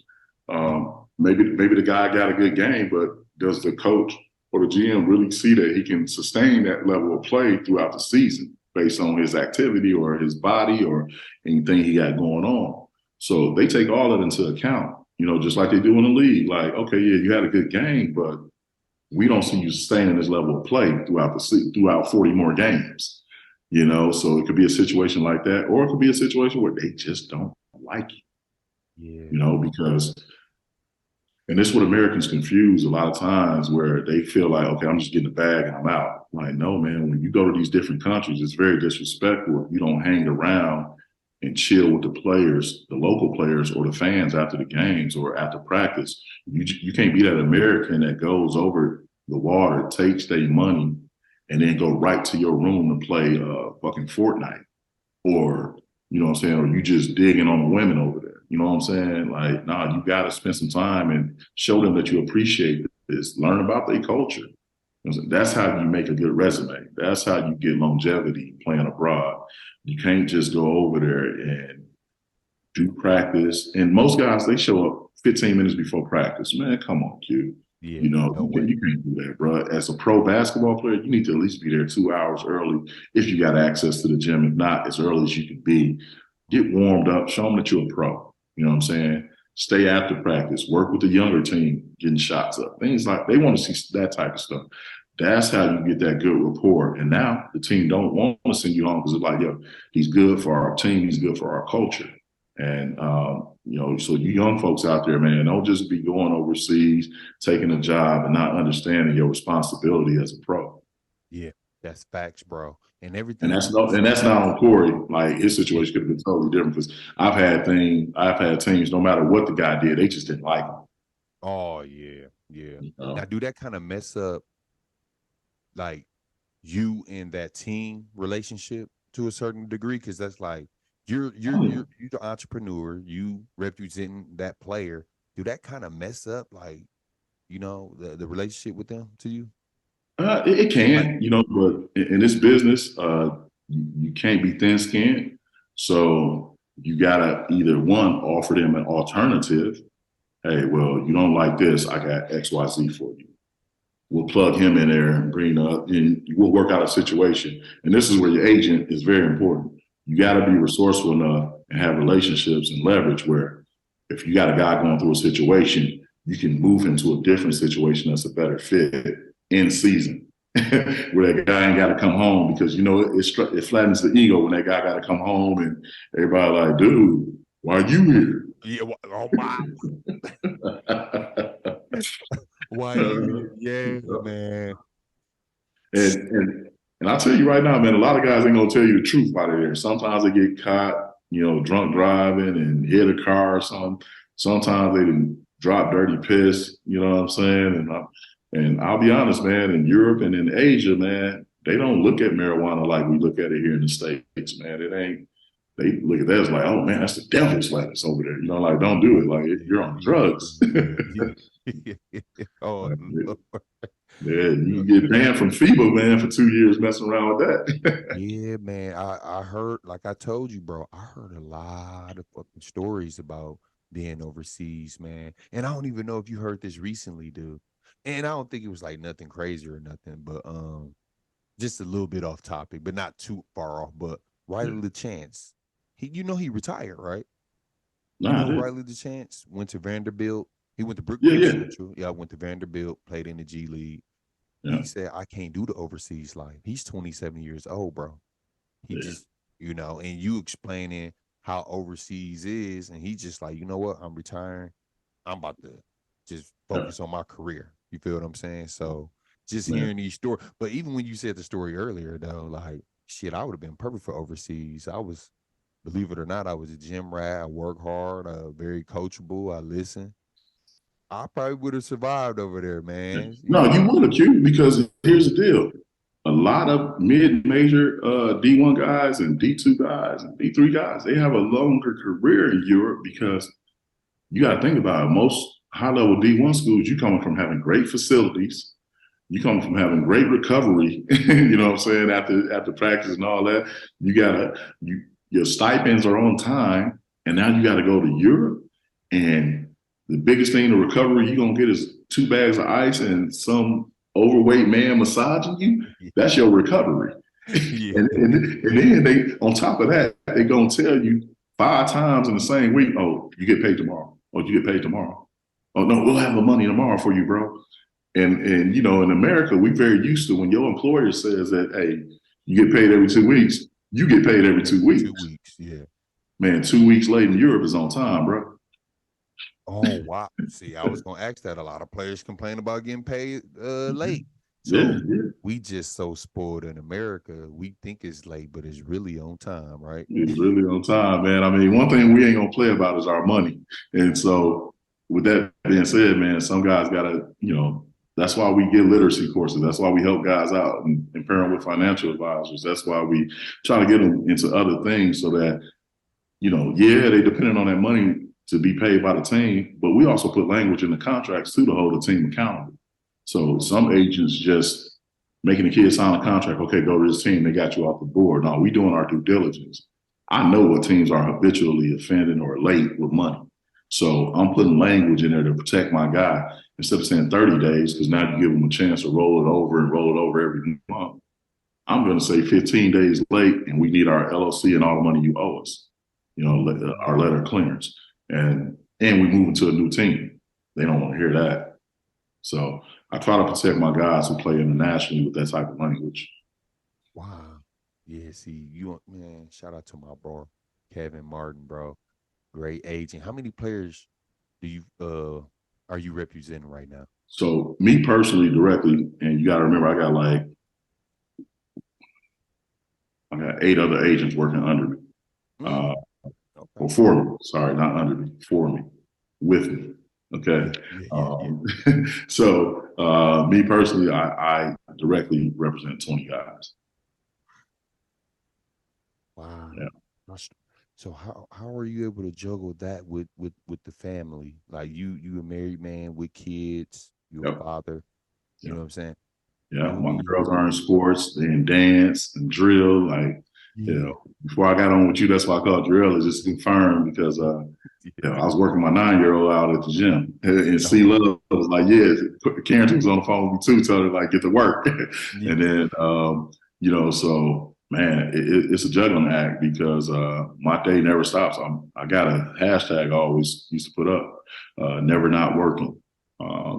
Speaker 3: Maybe the guy got a good game, but does the coach or the GM really see that he can sustain that level of play throughout the season based on his activity or his body or anything he got going on? So they take all that into account, just like they do in the league. Like, okay, yeah, you had a good game, but we don't see you sustaining this level of play throughout 40 more games. So it could be a situation like that, or it could be a situation where they just don't like you.
Speaker 2: Yeah.
Speaker 3: Because, and this is what Americans confuse a lot of times, where they feel like, okay, I'm just getting the bag and I'm out. Like, no, man, when you go to these different countries, it's very disrespectful if you don't hang around and chill with the players, the local players or the fans after the games or after practice. You can't be that American that goes over the water, takes their money, and then go right to your room and play fucking Fortnite. Or, or you just digging on the women over there. You know what I'm saying? Like, nah, you got to spend some time and show them that you appreciate this. Learn about their culture. That's how you make a good resume. That's how you get longevity playing abroad. You can't just go over there and do practice. And most guys, they show up 15 minutes before practice. Man, come on, Q.
Speaker 2: Yeah,
Speaker 3: you can't do that, bro. As a pro basketball player, you need to at least be there 2 hours early if you got access to the gym. If not, as early as you can be. Get warmed up. Show them that you're a pro. You know what I'm saying? stay after practice, work with the younger team, getting shots up, things like they want to see that type of stuff. That's how you get that good rapport. And now the team don't want to send you home because it's like, yo, he's good for our team, he's good for our culture. And so you young folks out there, man, don't just be going overseas, taking a job and not understanding your responsibility as a pro.
Speaker 2: Yeah, that's facts, bro. And
Speaker 3: And
Speaker 2: everything.
Speaker 3: that's not on Corey. Like his situation could have been totally different because I've had teams, no matter what the guy did, they just didn't like him.
Speaker 2: Oh yeah, yeah.
Speaker 3: Oh.
Speaker 2: Now, do that kind of mess up like you and that team relationship to a certain degree? Because that's like you're the entrepreneur, you representing that player. Do that kind of mess up like the relationship with them to you?
Speaker 3: It can, but in this business, you can't be thin-skinned. So you gotta either one, offer them an alternative. Hey, well, you don't like this, I got XYZ for you. We'll plug him in there and bring up, and we'll work out a situation. And this is where your agent is very important. You got to be resourceful enough and have relationships and leverage where if you got a guy going through a situation, you can move him to a different situation that's a better fit in season. Where that guy ain't got to come home because, it flattens the ego when that guy got to come home and everybody like, dude, why are you here?
Speaker 2: Yeah, oh my. Why? Yeah, man.
Speaker 3: And I'll tell you right now, man, a lot of guys ain't gonna tell you the truth out of there. Sometimes they get caught, drunk driving and hit a car or something. Sometimes they can drop dirty piss, you know what I'm saying? And I'll be honest, man, in Europe and in Asia, man, they don't look at marijuana like we look at it here in the States, man. They look at that as like, oh man, that's the devil's lettuce over there. Like, don't do it. Like, you're on drugs.
Speaker 2: Oh, Lord.
Speaker 3: Yeah, you get banned from FIBA, man, for 2 years messing around with that.
Speaker 2: Yeah, man. I heard, like I told you, bro, I heard a lot of fucking stories about being overseas, man. And I don't even know if you heard this recently, dude. And I don't think it was like nothing crazy or nothing, but just a little bit off topic, but not too far off. But Riley LeChance, he retired, right? Riley LeChance went to Vanderbilt. He went to Brookfield Central. Yeah, went to Vanderbilt, played in the G League. Yeah. He said, I can't do the overseas life. He's 27 years old, bro. He just, and you explaining how overseas is, and he just like, you know what? I'm retiring. I'm about to just focus on my career. You feel what I'm saying? So just hearing these stories. But even when you said the story earlier, though, like, shit, I would have been perfect for overseas. Believe it or not, I was a gym rat. I work hard. Very coachable. I listen. I probably would have survived over there, man.
Speaker 3: No, you would have, Q, because here's the deal. A lot of mid-major D1 guys and D2 guys and D3 guys, they have a longer career in Europe because you got to think about it. Most high-level D1 schools, you coming from having great facilities. You come from having great recovery, you know what I'm saying, after practice and all that. Your stipends are on time, and now you got to go to Europe, and the biggest thing in recovery you're going to get is 2 bags of ice and some overweight man massaging you. That's your recovery. Yeah. and then they, on top of that, they're going to tell you 5 times in the same week, oh, you get paid tomorrow. Oh, you get paid tomorrow. Oh, no, we'll have the money tomorrow for you, bro. And in America, we're very used to when your employer says that, hey, you get paid every 2 weeks, you get paid every 2 weeks.
Speaker 2: 2 weeks, yeah.
Speaker 3: Man, 2 weeks late in Europe is on time, bro.
Speaker 2: Oh, wow. See, I was going to ask that. A lot of players complain about getting paid late. So we just so spoiled in America. We think it's late, but it's really on time, right?
Speaker 3: It's really on time, man. I mean, one thing we ain't going to play about is our money. And so with that being said, man, some guys got to, that's why we get literacy courses. That's why we help guys out and pair them with financial advisors. That's why we try to get them into other things so that, they depending on that money to be paid by the team, but we also put language in the contracts too to hold the team accountable. So some agents just making the kids sign a contract, okay, go to this team, they got you off the board. No, we doing our due diligence. I know what teams are habitually offending or late with money. So I'm putting language in there to protect my guy instead of saying 30 days, because now you give them a chance to roll it over every month. I'm going to say 15 days late, and we need our LLC and all the money you owe us, our letter of clearance. And and we moving to a new team. They don't want to hear that. So I try to protect my guys who play internationally with that type of language.
Speaker 2: Wow. Yeah, see, man, shout out to my bro, Kevin Martin, bro. Great agent. How many players do you are you representing right now?
Speaker 3: So me personally, directly, and you got to remember, I got 8 other agents working under me.
Speaker 2: Mm, okay.
Speaker 3: Or for me, sorry, not under me, for me, with me. Okay.
Speaker 2: Yeah.
Speaker 3: So me personally, I directly represent 20 guys.
Speaker 2: Wow.
Speaker 3: Yeah.
Speaker 2: So how are you able to juggle that with the family? Like you a married man with kids, you a
Speaker 3: Yep.
Speaker 2: father, you
Speaker 3: Yep.
Speaker 2: know what I'm saying?
Speaker 3: Yeah.
Speaker 2: You
Speaker 3: My
Speaker 2: and
Speaker 3: girls are in sports, they in dance and drill. Like,
Speaker 2: yeah.
Speaker 3: before I got on with you, that's why I call it drill, is just confirmed because I was working my 9-year-old out at the gym, and C
Speaker 2: Okay.
Speaker 3: Love was like, "Yeah." Karen was on the phone with me too, telling her like, "Get to work."
Speaker 2: Yeah.
Speaker 3: And then, so man, it's a juggling act because my day never stops. I got a hashtag I always used to put up, never not working,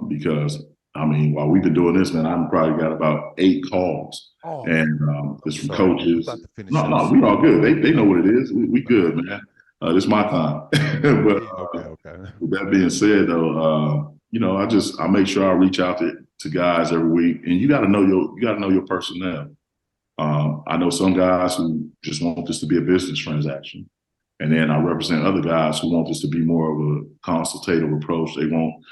Speaker 3: because I mean, while we've been doing this, man, I've probably got about 8 calls,
Speaker 2: Oh,
Speaker 3: and
Speaker 2: I'm
Speaker 3: it's from
Speaker 2: sorry. We about
Speaker 3: coaches.
Speaker 2: to finish
Speaker 3: No,
Speaker 2: up
Speaker 3: no, we
Speaker 2: soon.
Speaker 3: all good. They know what it is. We
Speaker 2: All
Speaker 3: good,
Speaker 2: right.
Speaker 3: man. This is my time. But
Speaker 2: Yeah, okay.
Speaker 3: with that being said, though, I make sure I reach out to guys every week, and you got to know your personnel. I know some guys who just want this to be a business transaction, and then I represent other guys who want this to be more of a consultative approach. They want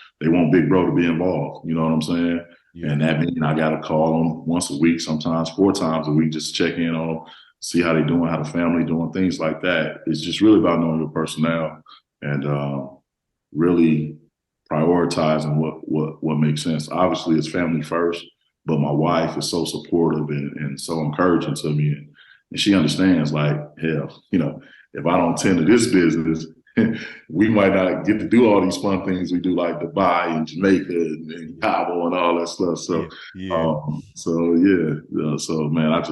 Speaker 3: Big Bro to be involved. You know what I'm saying?
Speaker 2: Yeah.
Speaker 3: And that means I got to call them once a week, sometimes 4 times a week, just to check in on them, see how they doing, how the family doing, things like that. It's just really about knowing your personnel and really prioritizing what makes sense. Obviously, it's family first, but my wife is so supportive and so encouraging to me, and she understands. Like, hell, if I don't tend to this business, we might not get to do all these fun things we do, like Dubai and Jamaica and
Speaker 2: Yeah.
Speaker 3: Cabo and all that stuff. So,
Speaker 2: Yeah.
Speaker 3: so man, I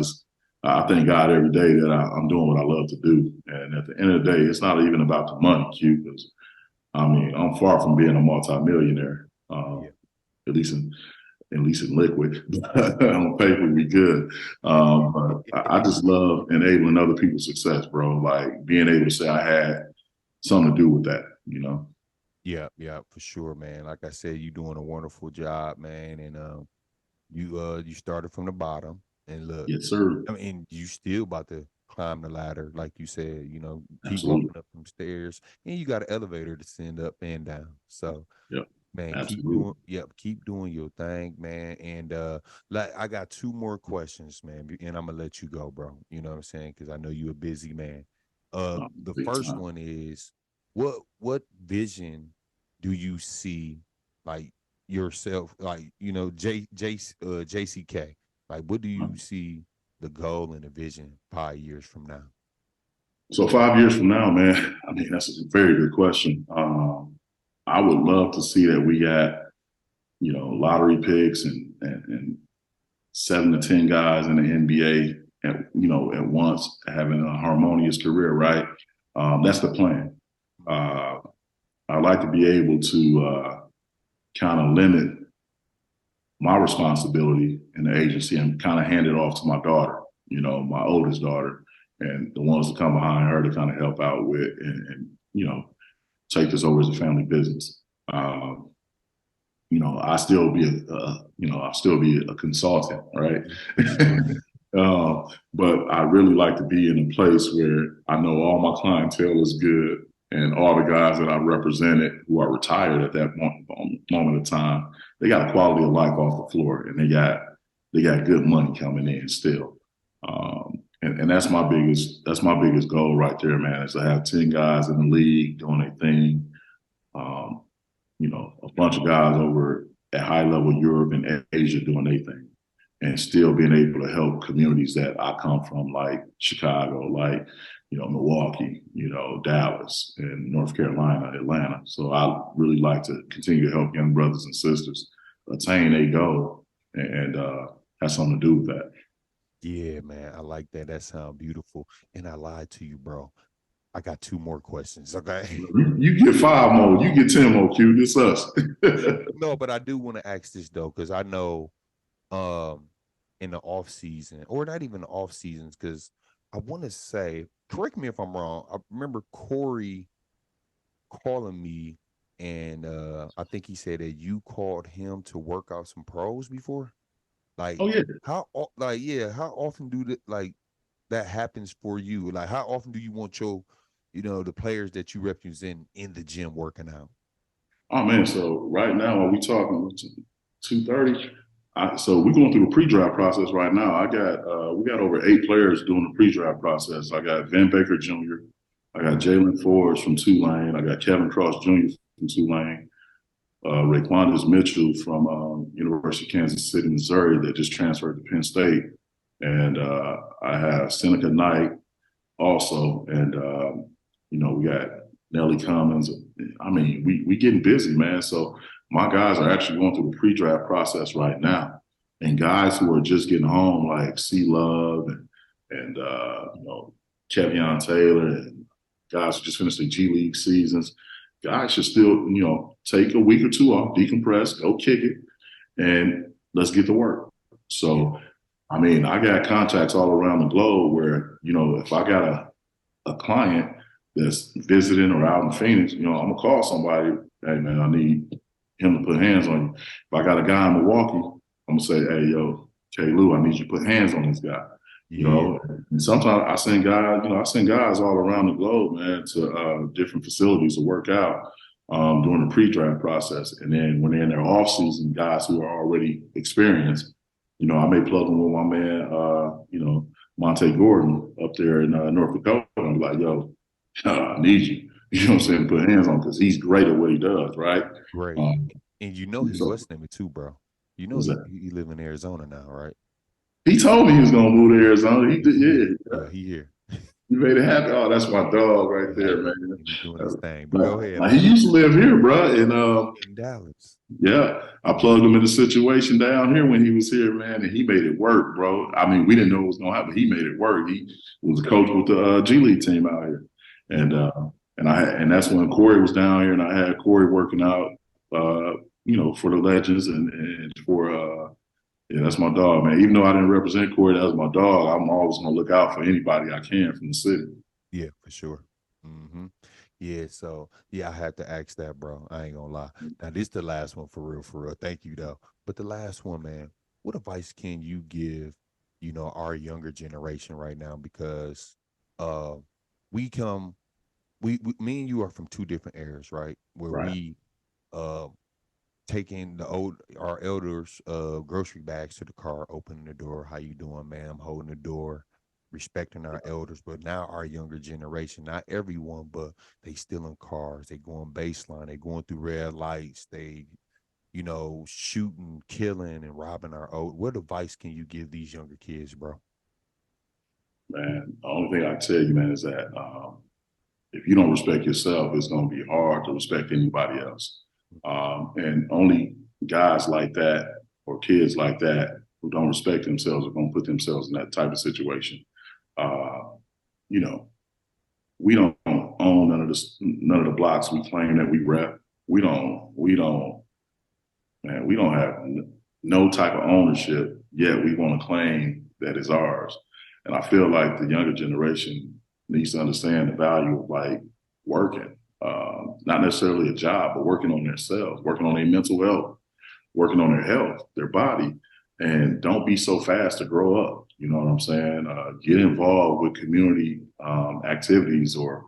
Speaker 3: thank God every day that I'm doing what I love to do. And at the end of the day, it's not even about the money, Q, because I mean, I'm far from being a multimillionaire,
Speaker 2: Yeah.
Speaker 3: at least in liquid. On paper, we good. But I just love enabling other people's success, bro. Like being able to say I had something to do with that.
Speaker 2: Yeah, for sure, man. Like I said, you doing a wonderful job, man. And you started from the bottom and look,
Speaker 3: Yes, sir.
Speaker 2: I mean, you still about to climb the ladder, like you said, keep
Speaker 3: Absolutely.
Speaker 2: walking up them stairs, and you got an elevator to send up and down. So,
Speaker 3: Yep.
Speaker 2: man,
Speaker 3: Absolutely.
Speaker 2: keep doing your thing, man. And like I got 2 more questions, man, and I'm gonna let you go, bro. You know what I'm saying? Because I know you're a busy man. The
Speaker 3: Big
Speaker 2: first
Speaker 3: time.
Speaker 2: one is what vision do you see, like yourself, like JCK, like what do you see the goal and the vision 5 years from now?
Speaker 3: So 5 years from now, man, I mean, that's a very good question. I would love to see that we got, lottery picks and 7 to 10 guys in the NBA at once having a harmonious career, right? That's the plan. Uh, I'd like to be able to kind of limit my responsibility in the agency and kind of hand it off to my daughter, my oldest daughter, and the ones that come behind her to kind of help out with and take this over as a family business. I'll still be a consultant, right?
Speaker 2: Yeah, for sure.
Speaker 3: But I really like to be in a place where I know all my clientele is good and all the guys that I represented who are retired at that moment of time, they got a quality of life off the floor and they got good money coming in still. And that's my biggest goal right there, man, is to have 10 guys in the league doing their thing. Um, a bunch of guys over at high level Europe and Asia doing their thing and still being able to help communities that I come from, like Chicago, like, Milwaukee, Dallas and North Carolina, Atlanta. So I really like to continue to help young brothers and sisters attain a goal and have something to do with that.
Speaker 2: Yeah, man, I like that. That sounds beautiful. And I lied to you, bro. I got 2 more questions. Okay.
Speaker 3: You get 5 more. You get 10 more, Q. This us.
Speaker 2: No, but I do want to ask this though, because I know in the off season, or not even the off seasons, because I want to say, correct me if I'm wrong. I remember Corey calling me, and I think he said that you called him to work out some pros before. Like
Speaker 3: Oh yeah.
Speaker 2: how often do that happens for you? Like how often do you want your, the players that you represent in the gym working out?
Speaker 3: Oh man. So right now, are we talking 2:30? So we're going through the pre-draft process right now. We got over 8 players doing the pre-draft process. I got Van Baker Jr. I got Jalen Forbes from Tulane. I got Kevin Cross Jr. from Tulane. Raquandis Mitchell from University of Kansas City, Missouri, that just transferred to Penn State, and I have Seneca Knight also, and we got Nelly Cummins. I mean, we getting busy, man. So my guys are actually going through the pre-draft process right now, and guys who are just getting home, like C Love and Kevion Taylor, and guys who just finished their G League seasons. Guys should still, take a week or 2 off, decompress, go kick it, and let's get to work. So, I mean, I got contacts all around the globe where, if I got a client that's visiting or out in Phoenix, I'm gonna call somebody, hey man, I need him to put hands on you. If I got a guy in Milwaukee, I'm gonna say, hey, yo, K. Lou, I need you to put hands on this guy. And sometimes I send guys all around the globe, man, to different facilities to work out during the pre-draft process. And then when they're in their off season, guys who are already experienced, I may plug them with my man, Monte Gordon up there in North Dakota. I'm like, yo, I need you. You know what I'm saying? To put hands on, because he's great at what he does, right?
Speaker 2: Great. And his West name too, bro. He live in Arizona now, right?
Speaker 3: He told me he was gonna move to Arizona. He did, yeah.
Speaker 2: He here.
Speaker 3: You made it happen. Oh, that's my dog right there, man.
Speaker 2: He's doing his thing. But go ahead.
Speaker 3: He used to live here, bro,
Speaker 2: in Dallas.
Speaker 3: Yeah, I plugged him in the situation down here when he was here, man, and he made it work, bro. I mean, we didn't know what was gonna happen. He made it work. He was a coach with the G League team out here, and that's when Corey was down here, and I had Corey working out, for the Legends and for. Yeah, that's my dog, man. Even though I didn't represent Corey, that was my dog. I'm always going to look out for anybody I can from the city.
Speaker 2: Yeah, for sure. Mm-hmm. Yeah, so, I had to ask that, bro. I ain't going to lie. Now, this is the last one for real, for real. Thank you, though. But the last one, man, what advice can you give, our younger generation right now? Because me and you are from 2 different eras, right? Where we taking our elders grocery bags to the car, opening the door, how you doing, ma'am, holding the door, respecting our elders. But now our younger generation, not everyone, but they still in cars, they going baseline, they going through red lights, they shooting, killing, and robbing our old. What advice can you give these younger kids, bro?
Speaker 3: Man, the only thing I tell you, man, is that if you don't respect yourself, it's going to be hard to respect anybody else. And only guys like that or kids like that who don't respect themselves are going to put themselves in that type of situation. We don't own none of the blocks we claim that we rep. We don't have no type of ownership, yet we want to claim that it's ours. And I feel like the younger generation needs to understand the value of like working. Not necessarily a job, but working on themselves, working on their mental health, working on their health, their body, and don't be so fast to grow up. You know what I'm saying? Get involved with community activities, or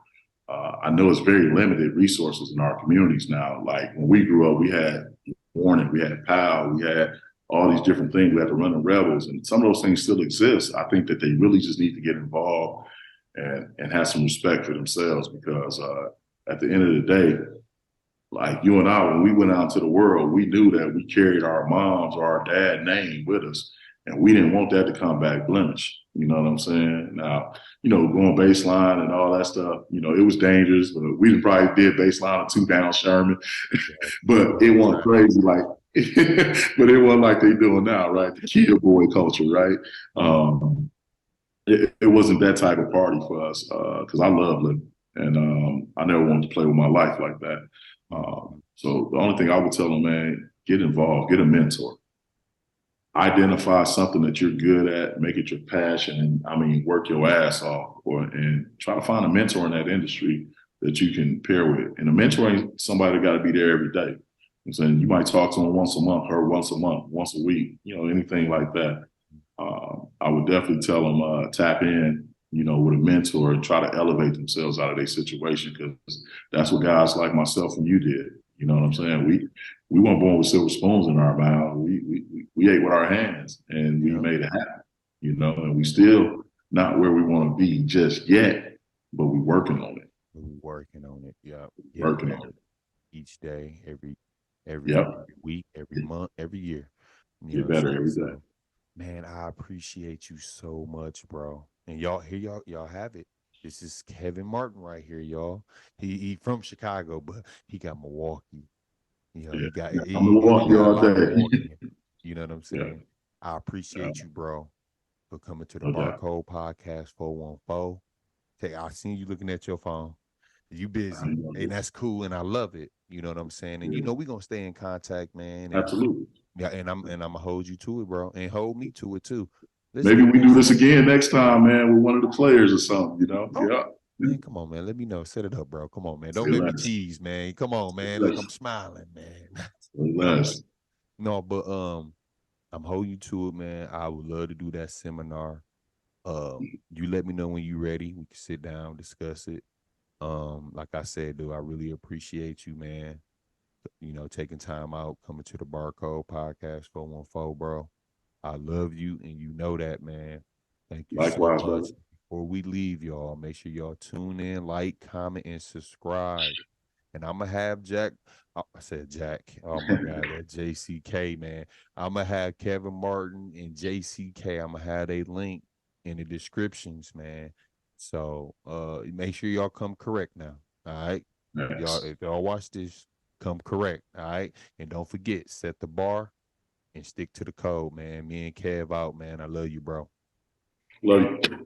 Speaker 3: I know it's very limited resources in our communities now. Like when we grew up, we had Warning, we had POW, we had all these different things. We had to run the Rebels, and some of those things still exist. I think that they really just need to get involved and have some respect for themselves, because at the end of the day, like you and I, when we went out to the world, we knew that we carried our mom's or our dad's name with us, and we didn't want that to come back blemished. You know what I'm saying? Now, going baseline and all that stuff, it was dangerous, but we probably did baseline a 2 down Sherman, but it wasn't crazy like, but it wasn't like they doing now, right? The kid boy culture, right? It wasn't that type of party for us, because I love living. And I never wanted to play with my life like that. So the only thing I would tell them, man, get involved, get a mentor. Identify something that you're good at, make it your passion, and I mean, work your ass off, and try to find a mentor in that industry that you can pair with. And a mentor ain't somebody that got to be there every day. I'm saying you might talk to them once a month, or once a month, once a week, anything like that. I would definitely tell them tap in, with a mentor and try to elevate themselves out of their situation, because that's what guys like myself and you did. You know what I'm saying? We weren't born with silver spoons in our mouth. We ate with our hands, and we made it happen. And we still not where we want to be just yet, but we're working on it.
Speaker 2: We're working on it. Yeah.
Speaker 3: Working on it
Speaker 2: Each day, every
Speaker 3: Yep.
Speaker 2: week, every month, every year.
Speaker 3: Get better every day.
Speaker 2: So, man, I appreciate you so much, bro. And y'all have it. This is Kevin Martin right here, y'all. He from Chicago, but he got Milwaukee. He got
Speaker 3: I'm Milwaukee all day.
Speaker 2: Milwaukee. You know what I'm saying?
Speaker 3: Yeah.
Speaker 2: I appreciate you, bro, for coming to the
Speaker 3: No doubt.
Speaker 2: Barcode Podcast 414. I seen you looking at your phone. You busy, and that's cool, and I love it. You know what I'm saying? And we're gonna stay in contact, man. And,
Speaker 3: Absolutely.
Speaker 2: yeah, and I'm gonna hold you to it, bro, and hold me to it too.
Speaker 3: Maybe we do this again next time, man, with one of the players or something, Yeah.
Speaker 2: Man, come on, man. Let me know. Set it up, bro. Come on, man. Don't make me tease, man. Come on, man. Look, I'm smiling, man. No, but I'm holding you to it, man. I would love to do that seminar. You let me know when you're ready. We can sit down, discuss it. Like I said, dude, I really appreciate you, man. Taking time out, coming to the Barcode Podcast 414, bro. I love you, and you know that, man. Thank you
Speaker 3: Likewise,
Speaker 2: so much.
Speaker 3: brother.
Speaker 2: Before we leave, y'all, make sure y'all tune in, like, comment, and subscribe. And I'm going to have I said Jack. Oh, my God, that JCK, man. I'm going to have Kevin Martin and JCK. I'm going to have a link in the descriptions, man. So make sure y'all come correct now, all right?
Speaker 3: Yes.
Speaker 2: If y'all watch this, come correct, all right? And don't forget, set the bar and stick to the code, man. Me and Kev out, man. I love you, bro.
Speaker 3: Love you.